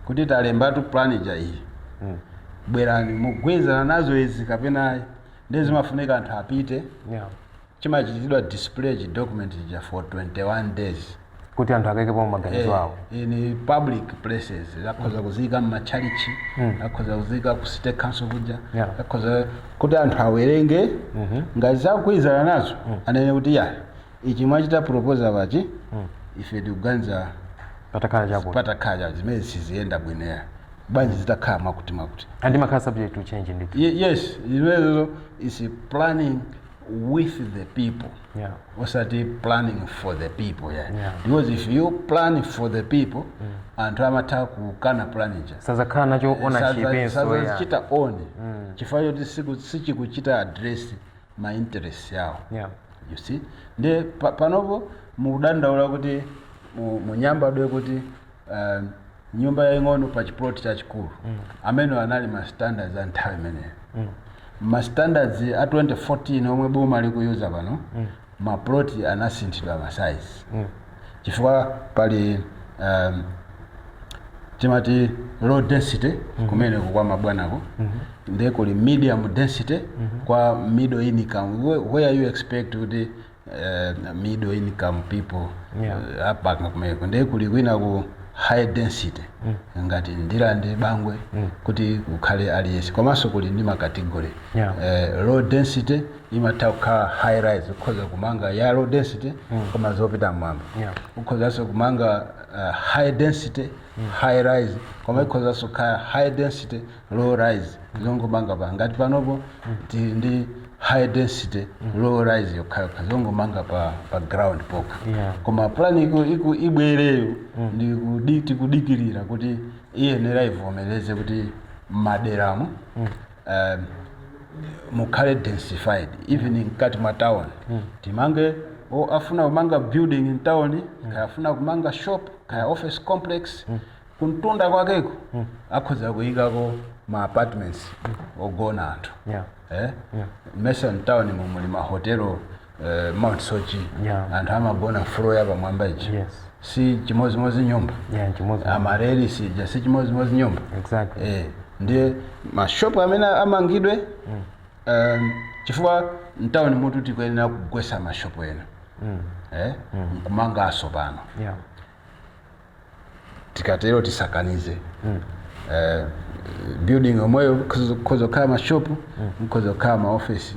kuti talembatu plan ija iyi bwerani mugwezana nazo izi kapena ndizimafunika anthu apite chimachitidwa display document ija for 21 days kuti anthu akaikepo maganizo awo in public places akhoza kuzika machalichi akhoza kuzika ku city council kuja akhoza kuti anthu awerenge ngati zakukwizana nazo anene kuti ichi mwachita proposal pachi ife tikuganiza patakhala zimene siziyenda bwinera bwanji zitakhala makuti and makhala subject to change indeed yes imenezo is planning with the people wasati planning for the people because if you plan for the people anthu amatha kukana plan ija sazakhala nacho ownership sazichita own chifukwa choti sichikuchita address ma interest yawo you see nde panopo mukudandaula kuti munyambadwe kuti nyumba yaing'ono pa chiploti chachikulu amene anali ma standards a nthawi imeneyo ma standards a 2014 omwe boma likuyuza pano ma plot anasinthidwa ma size chifukwa pali timati low density kumene kwa mabwanako ndiye kuli medium density kwa middle income where you expect kuti middle income people apanga kumeko ndiye kuli kwina ku high density ngati Ndilande Bangwe kuti ukhale aliyesi komanso kuli ndi makategori low density imatha kukhala high rise ukhoza kumanga ya low density koma zopita mmwamba ukhozanso kumanga high density high rise koma ikhozanso kukhala high density low rise zongomanga pa ngati panopo ndi high density low rise yokhala zongomanga pa ground poka koma plan iku ibwereyo ndi kudikirira kuti iyenera ivomereze kuti maderamo mukhale densified even mkati mwa town timange afuna kumanga building in town kaya afuna kumanga shop kaya office complex kuntunda kwakeko akhoza kuyikako ma apartments ogona anthu mesa town muli ma hotelo Mount Sochi yeah. and amagona floor yaba mwambaji Yes. si chimozi nyumba yeah, amareli si chimozi nyumba exactly. Ndiye mashopu amene amangidwe chifukwa mtauni mutu tikuyenera kugwesa mashopu ena nkumanga aso pano yeah. tikatero tisakanize building omweyo kuzokhala mashopu nkuzokhala maofisi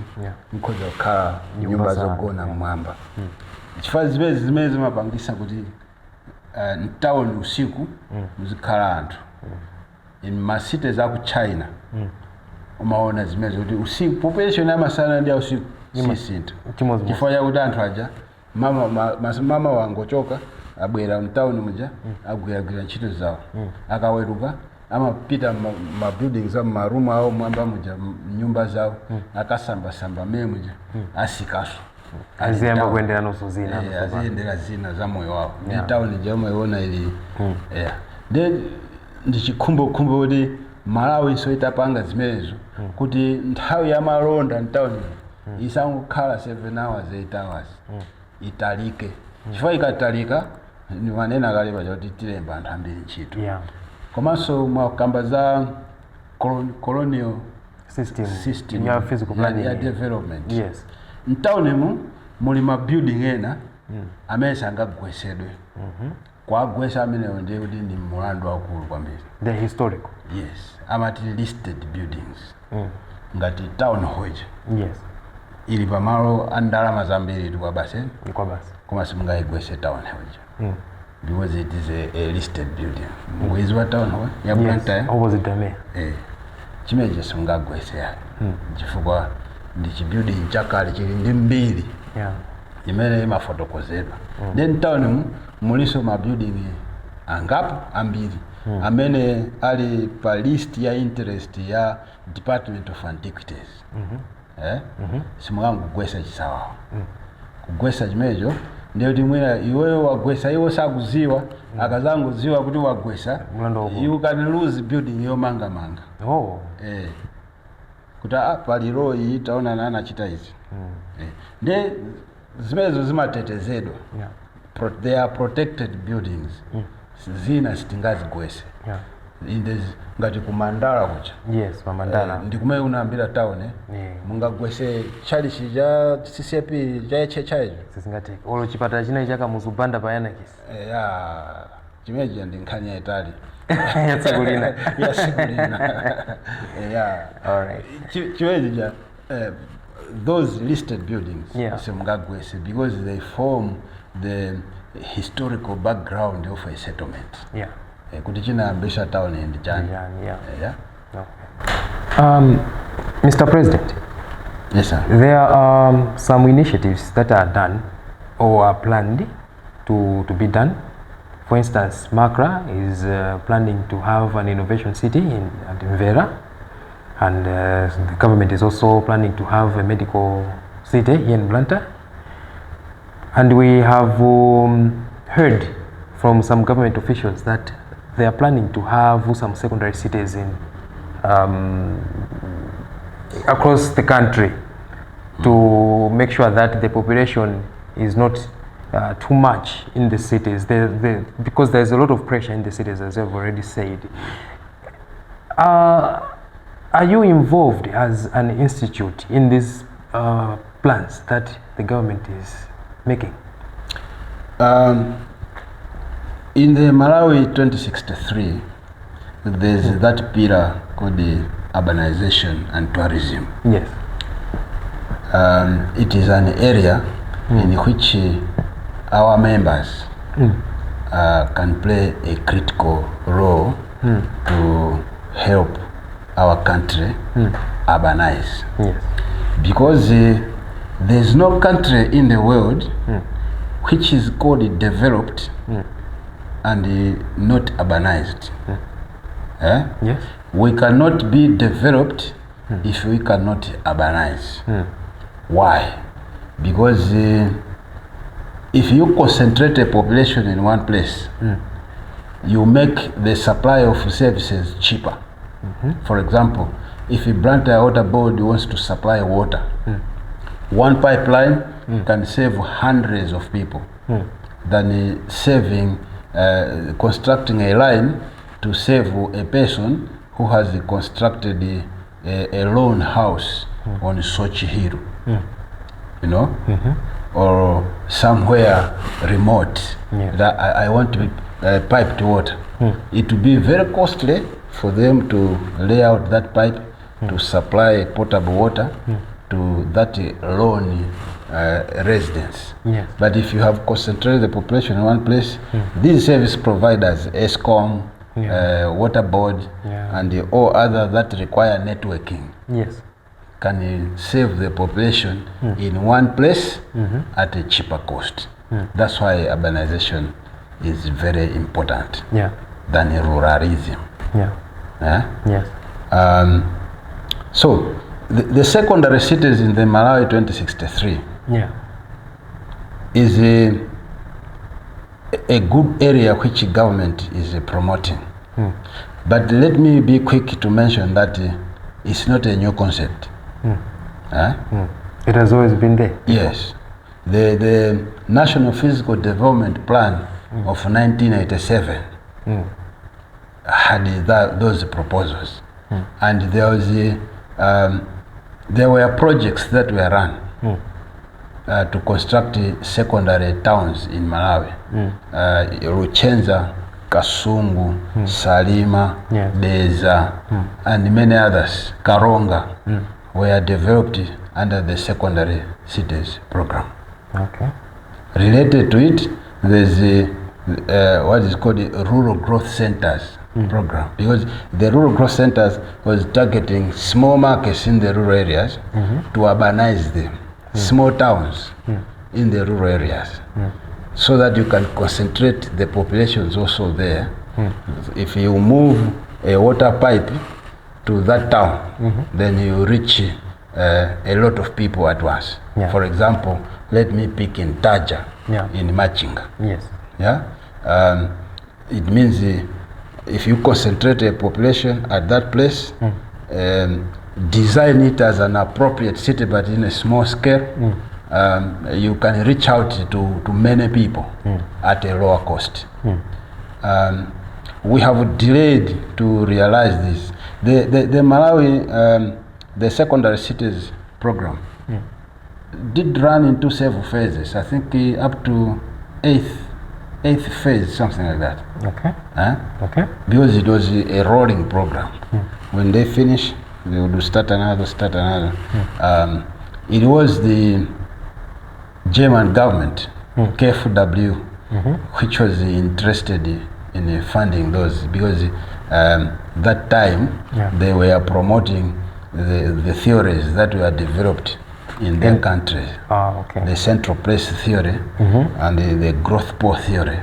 nkuzokhala nyumba zogona mwamba chifukwa zimene zimapangisa kuti mtauni usiku muzikhala anthu in masite za ku China umaona zimene kuti usiku population yamasana ndi usiku sisintha chifukwa chakuti anthu aja mama wangochoka abwera mtauni muja agwiragwira ntchito zawo akaweruka amapita ma buildings za marumu awo mwamba muja nyumba zawo akasambasamba mmene muja asikaso aziyamba kuendera nusu zina aziyendera zina za moyo wawo ndi tauni jomwe iwona ili ndi chikhumbokhumbo kuti Malawi so itapanga zimenezo kuti nthawi ya malonda mtauni isangokhala 7 hours 8 hours italike chifukwa ikatalika ni wanena kale paja kuti tilemba anthu ambiri ntchito komanso mwakamba za colonial system ya physical planning ya development yes. mtaunimu muli ma building ena amene sangagwesedwe kwagwesa amenewo ndiye kuti ndi mulandu wakulu kwambiri the historical yes amati listed buildings ngati town hall yes ili pamalo andalama zambiri kwa basi koma simungayigwese town hall because it is a listed building mwezi wa town hall ya Blantyre opposite dame chimeje simungagwese ya chifukwa ndi chibuilding chakale chili ndi mbiri imene imafotokozedwa then town muliso ma building angapo ambiri amene ali pa list ya interest ya Department of Antiquities simungagwesa chisawawo kugwesa chimejo ndiyo kuti mwina iweyo wagwesa iwo sakuziwa akazanguziwa kuti wagwesa you can lose building yomanga kuti pali roho iyi taona nana achita izi ndi zimenezo zimatetezedwa they are protected buildings zina sitingazigwese ngati kumandala kucha yes pamandala ndikumene unambira town mungagwese chalichi cha CCP cha chechacho sisingateke olo chipatala china chaka muzubanda payanakisi chimeji ndi nkhani ya Itali yatsegulina all right chimeji those listed buildings simungagwese because they form the historical background of a settlement kuti chinayambisa town ndi chani Mr. President, yes sir, there are some initiatives that are done or are planned to be done. For instance, Makra is planning to have an innovation city at Mvera, and the government is also planning to have a medical city here in Blantyre. And we have heard from some government officials that they are planning to have some secondary cities in across the country to make sure that the population is not too much in the cities, because there's a lot of pressure in the cities, as I've already said. Are you involved as an institute in these plans that the government is making? In the Malawi 2063, there's that pillar called the urbanization and tourism. Yes. It is an area in which our members can play a critical role to help our country urbanize. Yes. Because there's no country in the world which is called developed and not urbanized. Yes. We cannot be developed if we cannot urbanize. Why? Because if you concentrate a population in one place, you make the supply of services cheaper. For example, if a Blantyre Water Board wants to supply water, one pipeline can save hundreds of people than saving, constructing a line to save a person who has constructed a lone house on Sochi Hill, you know, or somewhere remote. That I want to be piped water. It will be very costly for them to lay out that pipe to supply potable water to that lone residence. But if you have concentrated the population in one place, these service providers, ESCOM, water board, and all other that require networking, can save the population in one place at a cheaper cost. That's why urbanization is very important than ruralism. So the secondary cities in the Malawi 2063 is a good area which government is promoting. But let me be quick to mention that it's not a new concept. It has always been there. Yes. The National Physical Development Plan of 1987 had those proposals. And there was there were projects that were run to construct secondary towns in Malawi. Ruchenza, Kasungu, Salima, Deza, and many others, Karonga, were developed under the secondary cities program. Related to it, there's what is called the rural growth centers program, because the rural growth centers was targeting small markets in the rural areas to urbanize them, small towns in the rural areas, so that you can concentrate the populations also there. If you move a water pipe to that town, then you reach a lot of people at once. For example, let me pick in Taja, in Machinga. It means if you concentrate a population at that place, design it as an appropriate city but in a small scale, you can reach out to many people at a lower cost. We have delayed to realize this. The Malawi, the secondary cities program did run into several phases. I think up to eighth phase, something like that. Because it was a rolling program. When they finish, they would start another. It was the German government, KfW, which was interested in funding those, because that time they were promoting the theories that were developed in their country. The central place theory and the growth pole theory,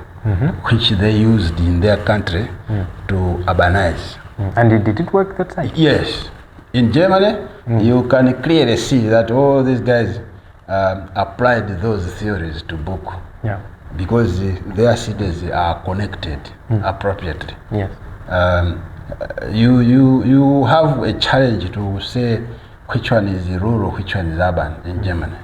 which they used in their country to urbanize. And did it work that time? Yes. In Germany, you can clearly see that all these guys applied those theories to book, because their cities are connected appropriately. You have a challenge to say which one is rural, which one is urban in Germany.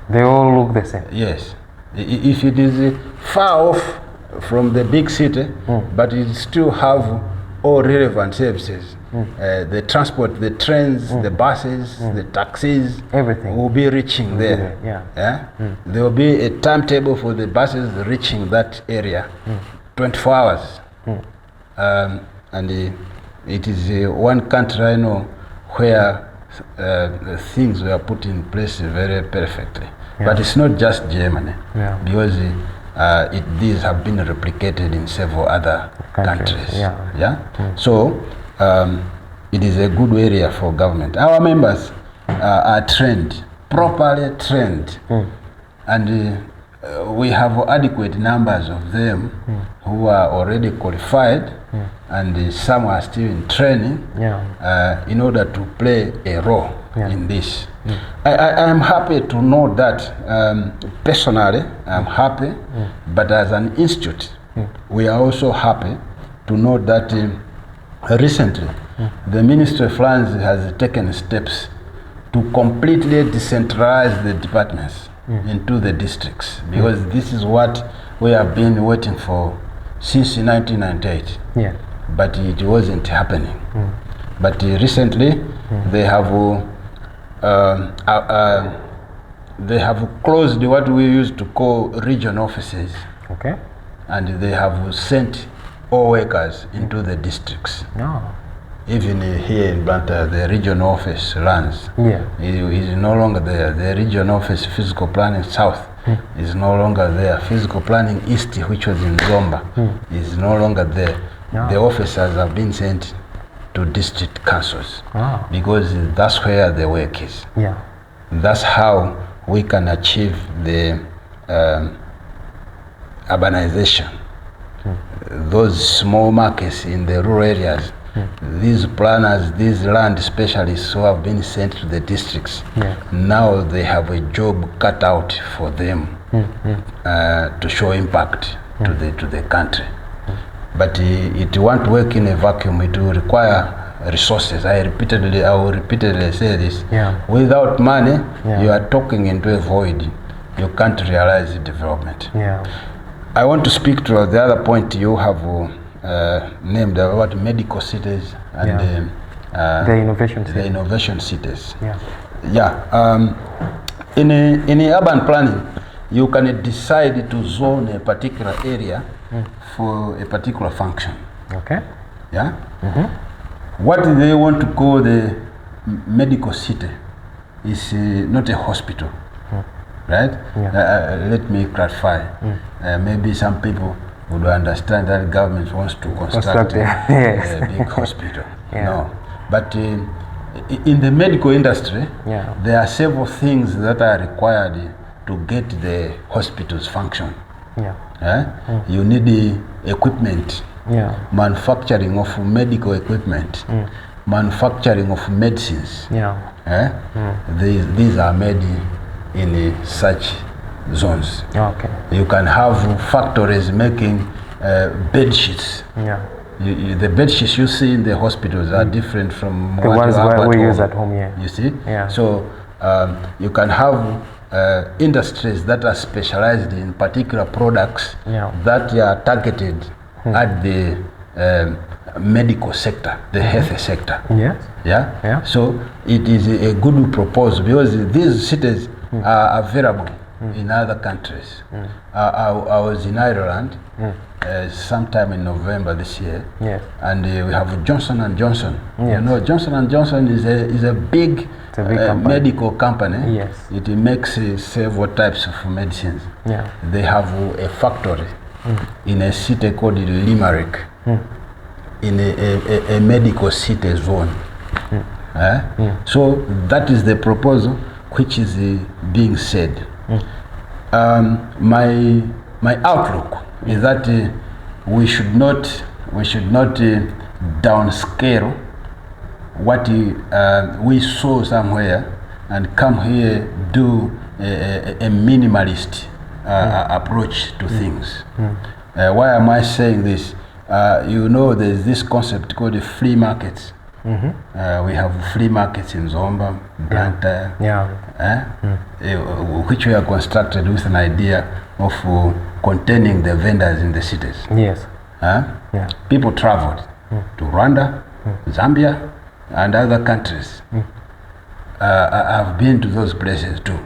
They all look the same. Yes. If it is far off from the big city, but it still have all relevant services. The transport, the trains, the buses, the taxis, everything will be reaching there. There will be a timetable for the buses reaching that area, 24 hours. And it is one country I know where things were put in place very perfectly. But it's not just Germany, because these have been replicated in several other countries. So it is a good area for government. Our members are trained, properly trained, and we have adequate numbers of them who are already qualified, and some are still in training in order to play a role in this. I am happy to know that personally I'm happy, but as an institute we are also happy to know that recently the Ministry of Lands has taken steps to completely decentralize the departments into the districts, because this is what we have been waiting for since 1998. Yeah. But it wasn't happening. But recently they have closed what we used to call region offices. Okay. And they have sent all workers into the districts. No. Even here in Blantyre, the region office runs. Yeah. It is no longer there. The region office, physical planning south, is no longer there. Physical planning east, which was in Zomba, is no longer there. No. The officers have been sent to district councils because that's where the work is. Yeah. That's how we can achieve the urbanization. Those small markets in the rural areas, these planners, these land specialists who have been sent to the districts, now they have a job cut out for them to show impact to the country. But it won't work in a vacuum. It will require resources. I will repeatedly say this. Yeah. Without money, you are talking into a void. You can't realize development. Yeah. I want to speak to the other point you have named about medical cities and the innovation cities. The innovation cities. Yeah. Yeah. In urban planning, you can decide to zone a particular area for a particular function. Okay. Yeah. What they want to call the medical city is not a hospital. Right? Yeah. Let me clarify. Maybe some people would understand that government wants to construct a big hospital. No. But in the medical industry, there are several things that are required to get the hospitals function. You need the equipment, manufacturing of medical equipment, manufacturing of medicines. These are made in such zones. Okay. You can have factories making bed sheets. The bed sheets you see in the hospitals are different from the what ones we use at home. You see? So you can have industries that are specialized in particular products that are targeted at the medical sector, the health sector. So it is a good proposal because these cities are available in other countries. I was in Ireland sometime in November this year, and we have Johnson & Johnson. You know, Johnson & Johnson is a big medical company. It makes several types of medicines. They have a factory in a city called Limerick, in a medical city zone. So that is the proposal which is being said. My outlook is that we should not downscale what we saw somewhere and come here do a minimalist approach to things. Why am I saying this? You know, there's this concept called the flea markets. We have flea markets in Zomba, Blantyre, which were constructed with an idea of containing the vendors in the cities. People traveled to Rwanda, Zambia, and other countries. I've been to those places too,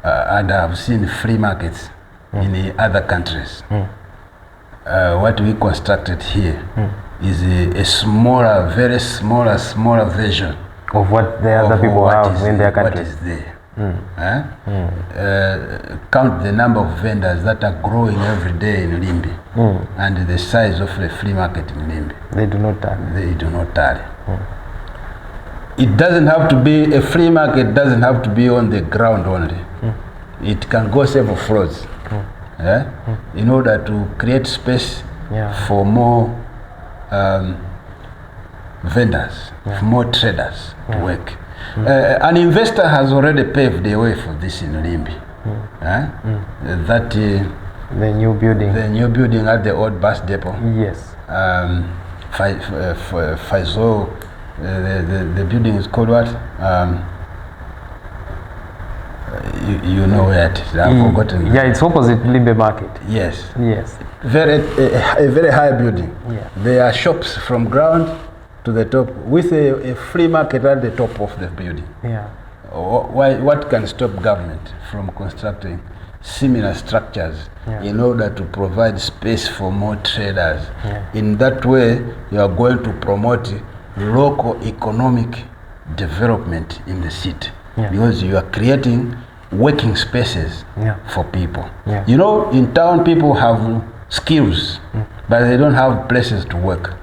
and I've seen flea markets in other countries. What we constructed here is a smaller, very smaller version of what the other people have in their countries. What is there? Count the number of vendors that are growing every day in Limbi, and the size of the flea market in Limbi. They do not tally. They do not tally. It doesn't have to be a flea market. Doesn't have to be on the ground only. It can go several floors. In order to create space for more vendors, for more traders to work. An investor has already paved the way for this in Limbi. That the new building. The new building at the old bus depot. Faisal, the building is called what? You know where it is. I've forgotten. Yeah, it's opposite Limbe Market. Yes. Yes. A very high building. Yeah. There are shops from ground to the top with a free market at the top of the building. Yeah. What can stop government from constructing similar structures in order to provide space for more traders? In that way, you are going to promote local economic development in the city because you are creating working spaces for people. You know, in town people have skills, but they don't have places to work.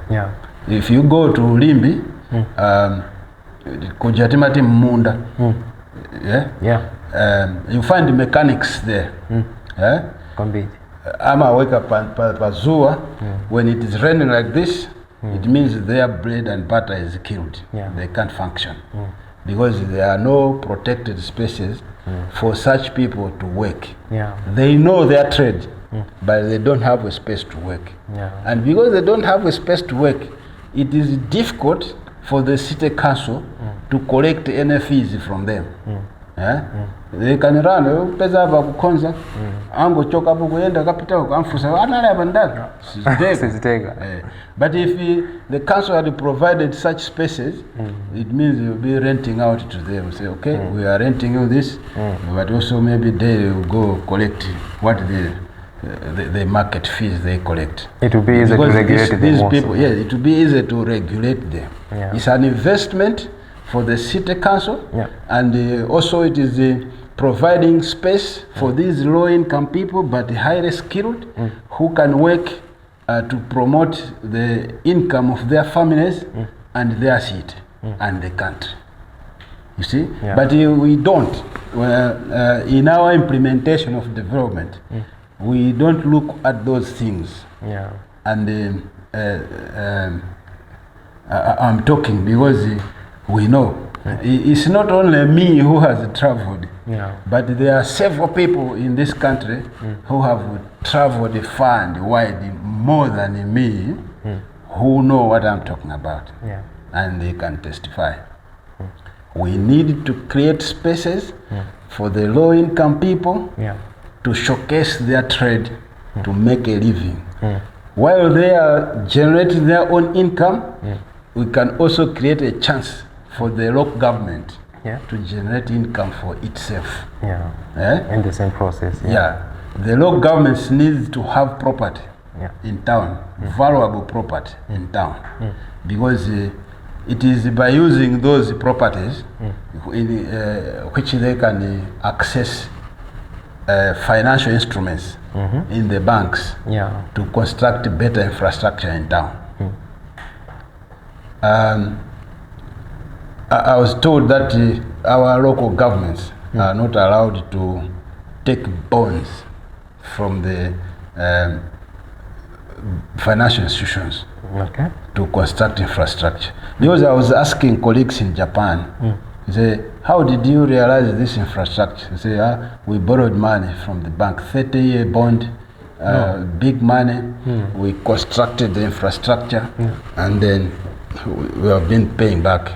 If you go to Limbi, Kujatimati Munda, you find mechanics there. Ama wake up Pazua, when it is raining like this, it means their bread and butter is killed. They can't function because there are no protected spaces for such people to work. They know their trade, but they don't have a space to work. And because they don't have a space to work, it is difficult for the city council to collect any fees from them. They can run pesa hapa kukonza ango choka hapo kuenda kapita huko amfusa anala hapa ndani sizitega. But if the council had provided such spaces, it means you'll be renting out to them. Say, okay, we are renting you this, but also maybe they will go collect what the market fees they collect. It will be easy to regulate these people. Yeah, it will be easy to regulate them. It's an investment for the city council, and also it is providing space for these low-income people but highly skilled who can work to promote the income of their families and their city and the country. You see, but we don't. In our implementation of development, we don't look at those things. And I'm talking because we know it's not only me who has traveled, but there are several people in this country who have traveled far and wide, more than me, who know what I'm talking about, and they can testify. We need to create spaces for the low-income people to showcase their trade, to make a living. While they are generating their own income, we can also create a chance for the local government to generate income for itself. In the same process. The local governments need to have property in town, valuable property in town, because it is by using those properties which they can access financial instruments in the banks to construct better infrastructure in town. I was told that our local governments are not allowed to take bonds from the financial institutions to construct infrastructure. Because I was asking colleagues in Japan, say, how did you realize this infrastructure? They say, we borrowed money from the bank, 30-year bond, big money. We constructed the infrastructure, and then we have been paying back.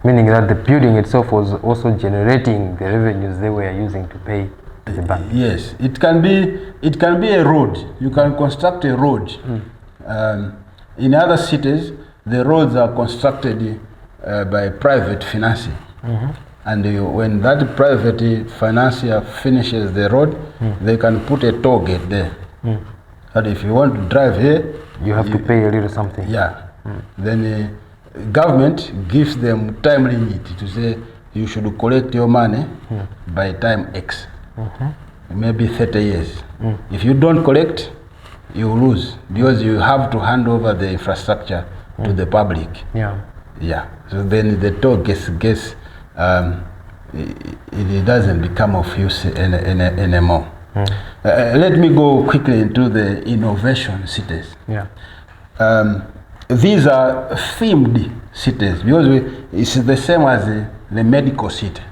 Meaning that the building itself was also generating the revenues they were using to pay the bank. Yes, it can be a road. You can construct a road. In other cities, the roads are constructed by private financing. And when that private financier finishes the road, they can put a toll gate there. And if you want to drive here, you have to pay a little something. Then government gives them time limit to say you should collect your money by time X, maybe 30 years. If you don't collect, you lose, because you have to hand over the infrastructure to the public. So then the toll gets it doesn't become of use anymore. Let me go quickly into the innovation cities. These are themed cities, because it's the same as the medical city,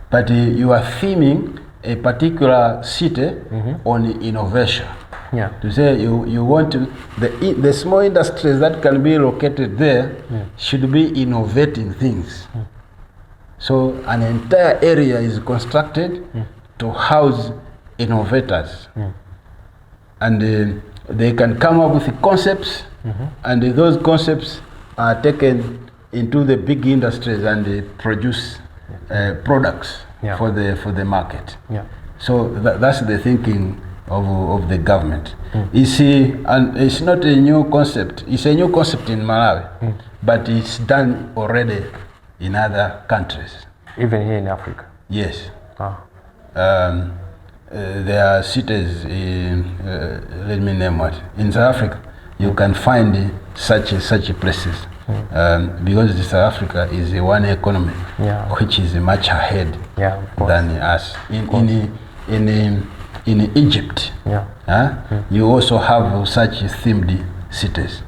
but you are theming a particular city on innovation. To say you want to, the small industries that can be located there should be innovating things. So an entire area is constructed to house innovators. And they can come up with concepts, and those concepts are taken into the big industries and they produce products for the market. So that's the thinking of the government. You see, and it's not a new concept. It's a new concept in Malawi, but it's done already in other countries. Even here in Africa? Yes. There are cities in, let me name what, in South Africa. You can find such places because South Africa is a one economy which is much ahead than us. In Egypt, you also have such themed cities.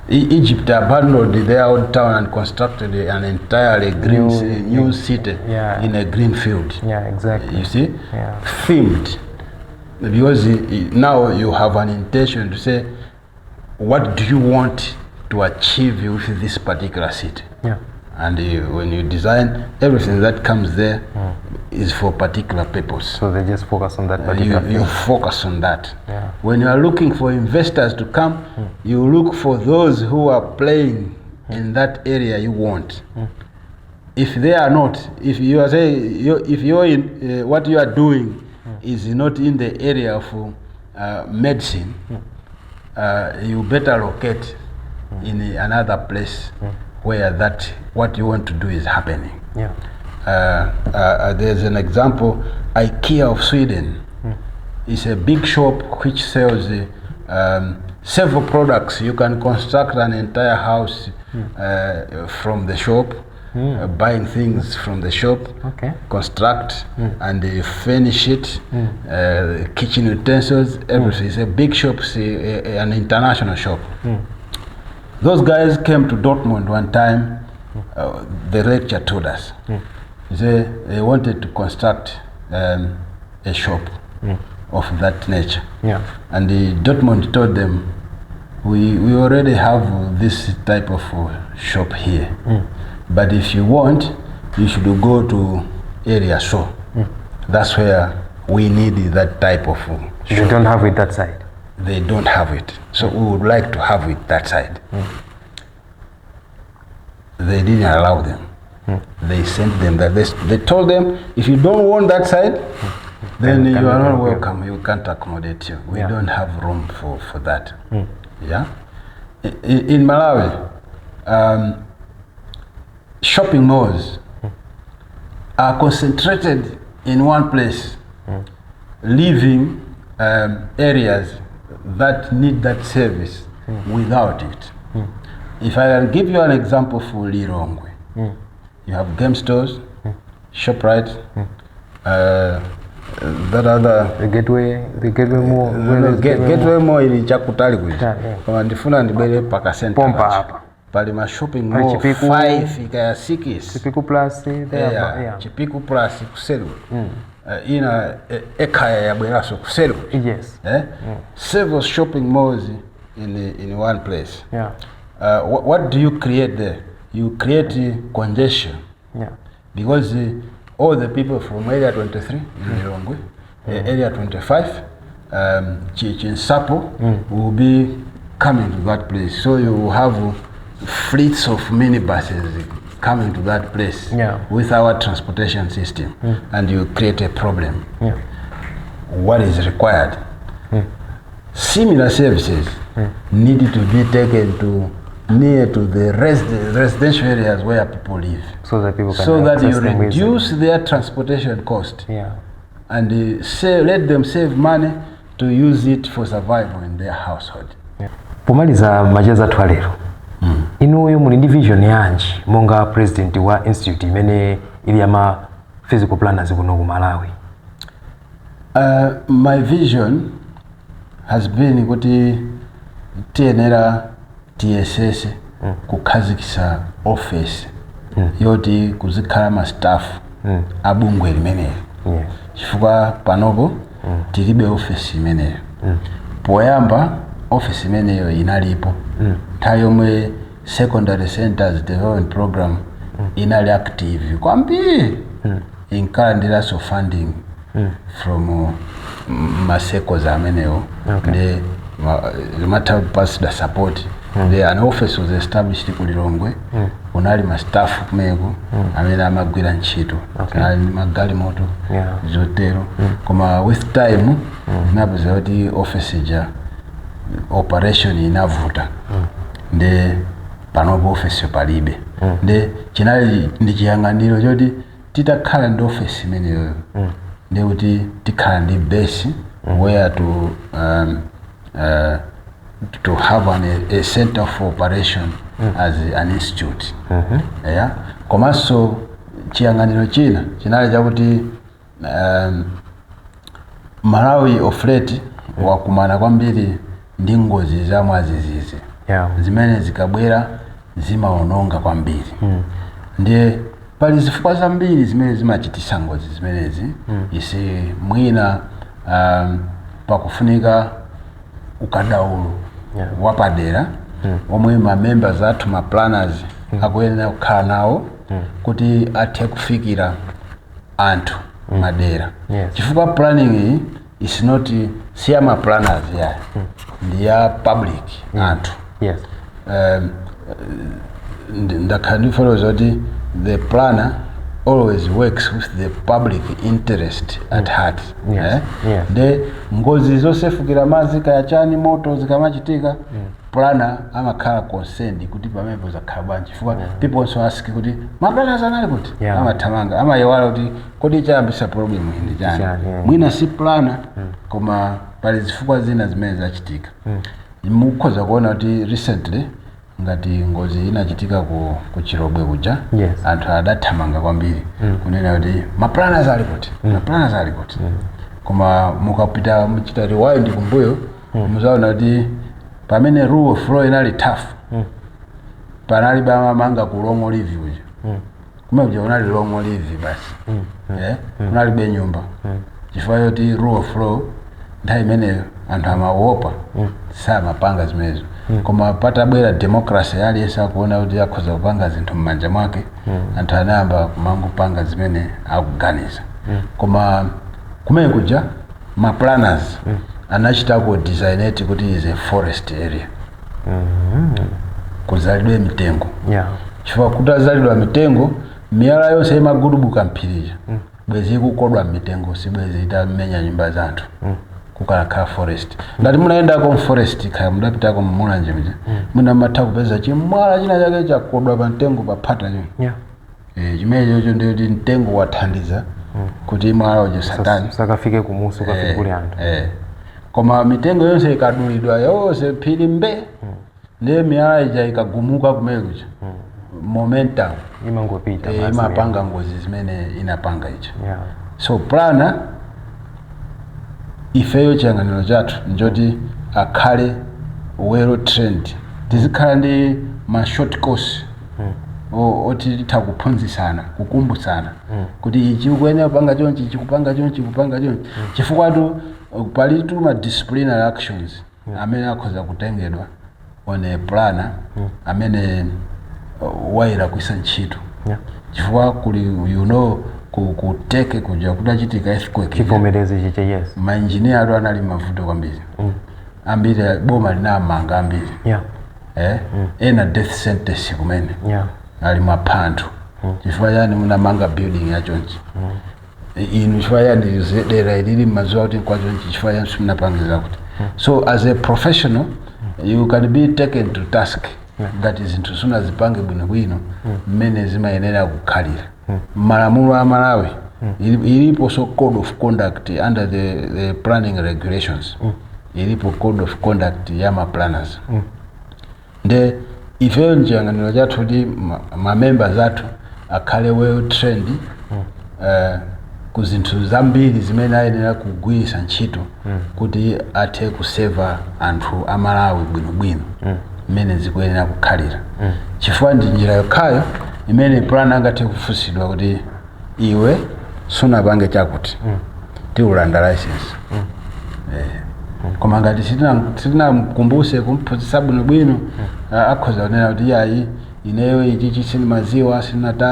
Egypt abandoned their old town and constructed an entirely green new city in a green field. Exactly. You see, themed, because now you have an intention to say, what do you want to achieve with this particular city? And when you design, everything that comes there is for particular purpose. So they just focus on that particular you focus on that. When you are looking for investors to come, you look for those who are playing in that area you want. If they are not, if you are saying, if you're in, what you are doing is not in the area of medicine, you better locate in another place where that what you want to do is happening. There's an example, IKEA of Sweden. It's a big shop which sells several products. You can construct an entire house from the shop, buying things from the shop, construct and furnish it, kitchen utensils, everything. It's a big shop, an international shop. Those guys came to Dortmund one time. The lecturer told us they wanted to construct a shop of that nature. And Dortmund told them, we already have this type of shop here, but if you want, you should go to area so. That's where we need that type of shop. They don't have it that side. They don't have it, so we would like to have it that side. They didn't allow them. They sent them that. They told them, if you don't want that side, then you are not welcome. You can't accommodate you. We don't have room for that. In Malawi, shopping malls are concentrated in one place, leaving areas that need that service without it. If I can give you an example for Lilongwe, you have game stores, ShopRite, that other the gateway mall. Gateway mall ili chakutali kuja. Kama ndifuna ndibele paka center. Pompa hapa. Pali ma shopping mall 5 ikaya 6. Chipiku Plus there. Chipiku Plus kuselu. Ina ekaya ya bweraso kuselu. Yes. Several shopping malls in one place. What do you create there? You create congestion. Because all the people from area 23 in Lilongwe, area 25, Chinsapo will be coming to that place. So you will have fleets of minibuses coming to that place with our transportation system, and you create a problem. What is required? Similar services need to be taken to near to the residential areas where people live, so that people can so that you reduce their transportation cost, and let them save money to use it for survival in their household. Pomaliza macheza twalero. Inuyo muli ndi vision yanji monga president wa institute imene ili ama physical planners kuno ku Malawi? My vision has been kuti tiyenera TSS kukhazikisa office yoti kuzikhala ma staff abungwe limenelo. Chifukwa panopo tilibe office imeneyo. Poyamba office imeneyo inalipo. Nthawi yomwe secondary centers development program inali active kwambiri inkalandiranso funding from masectors amenewo ndi matapasida support. An office was established ku Lilongwe, unali ma staff kumeko amene amagwira ntchito ali magalimoto zotero. Koma with time inapeza kuti office ja operation inavuta ndi panopo office palibe. Ndi chinali ndi chiyang'aniro choti titakhala ndi office imeneyo ndi kuti tikhala ndi base where to have a center for operation as an institute. Yeah. Komanso chiyang'aniro china chinali chakuti Malawi of late wakumana kwambiri ndi ngozi za mwazizizi zimene zikabwera zimaononga kwambiri. Ndiye pali zifukwa zambiri zimene zimachitisa ngozi zimenezi. Isi mwina pakufunika ukadaulo wapadera omwe ma members athu ma planners akuyenera kukhala nawo kuti athe kufikira anthu madera. Chifukwa planning is not siyama planners ya ndi ya public anthu. Ndakhandifollow zoti the planner always works with the public interest at heart. De ngozi zosefukira mazi kaya chani moto zikamachitika planner amakhala concerned kuti pamene zakhala bwanji. Chifukwa people also ask kuti maplanners anali kuti amathamanga amayewala kuti kodi chayambisa problem ndi chani. Mwina si planner koma pali zifukwa zina zimene zachitika. Mukhoza kuona kuti recently ngati ngozi inachitika ku Chirobwe kuja anthu adathamanga kwambiri kunena kuti maplanners ali kuti maplanners ali kuti. Koma mukapita muchita rewind kumbuyo muzaona kuti pamene rule of law inali tough panali bamanga ku long live uja kumekuja unali long live basi unali be nyumba chifukwa yoti rule of law nthawi imeneyo anthu amaopa samapanga zimenezo. Koma patabwera democracy aliyense akuona kuti akhoza kupanga zinthu m'manja mwake anthu anayamba kumangopanga zimene akuganiza. Koma kumene kuja ma planners anachitako designate kuti is a forest area kuzalidwe mitengo. Chifukwa kutazalidwa mitengo miyala yonse imagudubuka mphirija bwezi kukodwa mitengo sibwezi itamenya nyumba za anthu kukakhala forest. Ngati munaenda ko forest kaya mudapita ko mulanje mja muna matha kupeza chimwala china chake chakodwa pa mtengo paphata chino. Chimene chocho ndiyo kuti mtengo wathandiza kuti mwala uja satani sakafike kumusi ukafike kuli anthu. Koma mitengo yonse ikadulidwa yonse phiri mbe ndiye miyala ija ikagumuka kumene kuja momentum imangopita imapanga ngozi zimene inapanga ija. So planner ifeyo chiyang'aniro chathu njoti akhale well trained. Tizikhala ndi ma short course oti titakuphunzisana kukumbusana kuti ichi ukuyenera kupanga chonchi ichi kupanga chonchi kupanga chonchi. Chifukwa pali ma disciplinary actions amene akhoza kutengedwa on a planner amene waira kuisa ntchito. Chifukwa kuli kuteke kuja kudachitika earthquake chivomerezi chiche ma engineer alo anali mavuto kwambiri ambiri boma linamanga ambiri ena death sentence kumene ali maphandu chifukwa yani munamanga building yachonchi inu chifukwa yani dera ilili mazuwa kuti kwa chonchi chifukwa yani simunapangiza kuti. So as a professional you can be taken to task that is into suna zipange bwino mmene zimayenera kukhalira. Malamulo a Malawi ilipo so code of conduct under the planning regulations ilipo code of conduct ya ma planners. Nde ifeyo njiyang'aniro chathu kuti ma members athu akhale well trained ku zinthu zambiri zimene ayenera kugwiritsa ntchito kuti athe kuseva anthu a Malawi bwinobwino mmene zikuyenera kukhalira. Chifukwa ndi njira yokhayo imene plan angathe kufunsidwa kuti iwe sunapange chakuti tiulanda license. Koma ngati sitinamkumbuse kumphunzitsa bwinobwino akhoza kunena kuti yayi ineyo ichichi sinimaziwa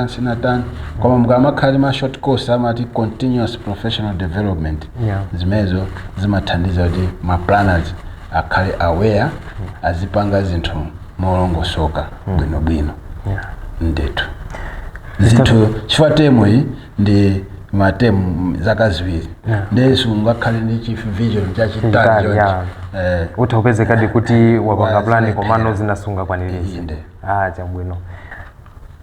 sinatani koma mukamakhala ma short course amati continuous professional development zimezo zimathandiza kuti ma planners akhale aware azipanga zinthu molongosoka bwinobwino ndetu zinthu chifatemo iyi ndi matemu zaka ziwiri ndesu ungakhale ndi chief vision chachitatu uthaupeze kadi kuti wapanga plani komano zinasunga kwanirizi chabwino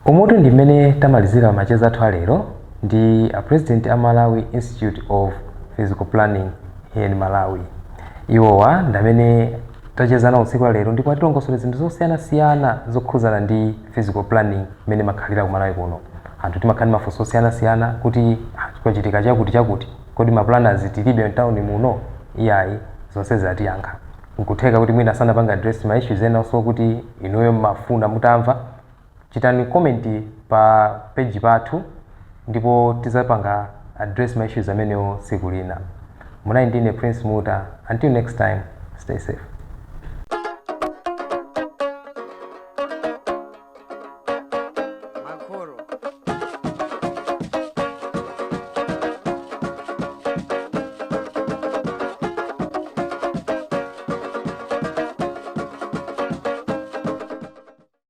umutu ndi mmene tamalizira macheza athu alero ndi a president a Malawi Institute of Physical Planning here in Malawi. Iwowa ndamene tacheza nawo usiku lero ndipo atilongosole zinthu zosiyanasiyana zokhuzana ndi physical planning mmene makhalira ku Malawi kuno. Anthu timakhala mafunso osiyanasiyana kuti kwachitika chakuti kodi ma planners tilibe mtown muno iyayi zonse zatiyankha. Nkutheka kuti mwina sanapanga address ma issues ena so kuti inoyo mafuna mutamva chitani comment pa page pathu ndipo tizapanga address ma issues amenewo siku lina. Muna ndine Prince Muta. Until next time, stay safe.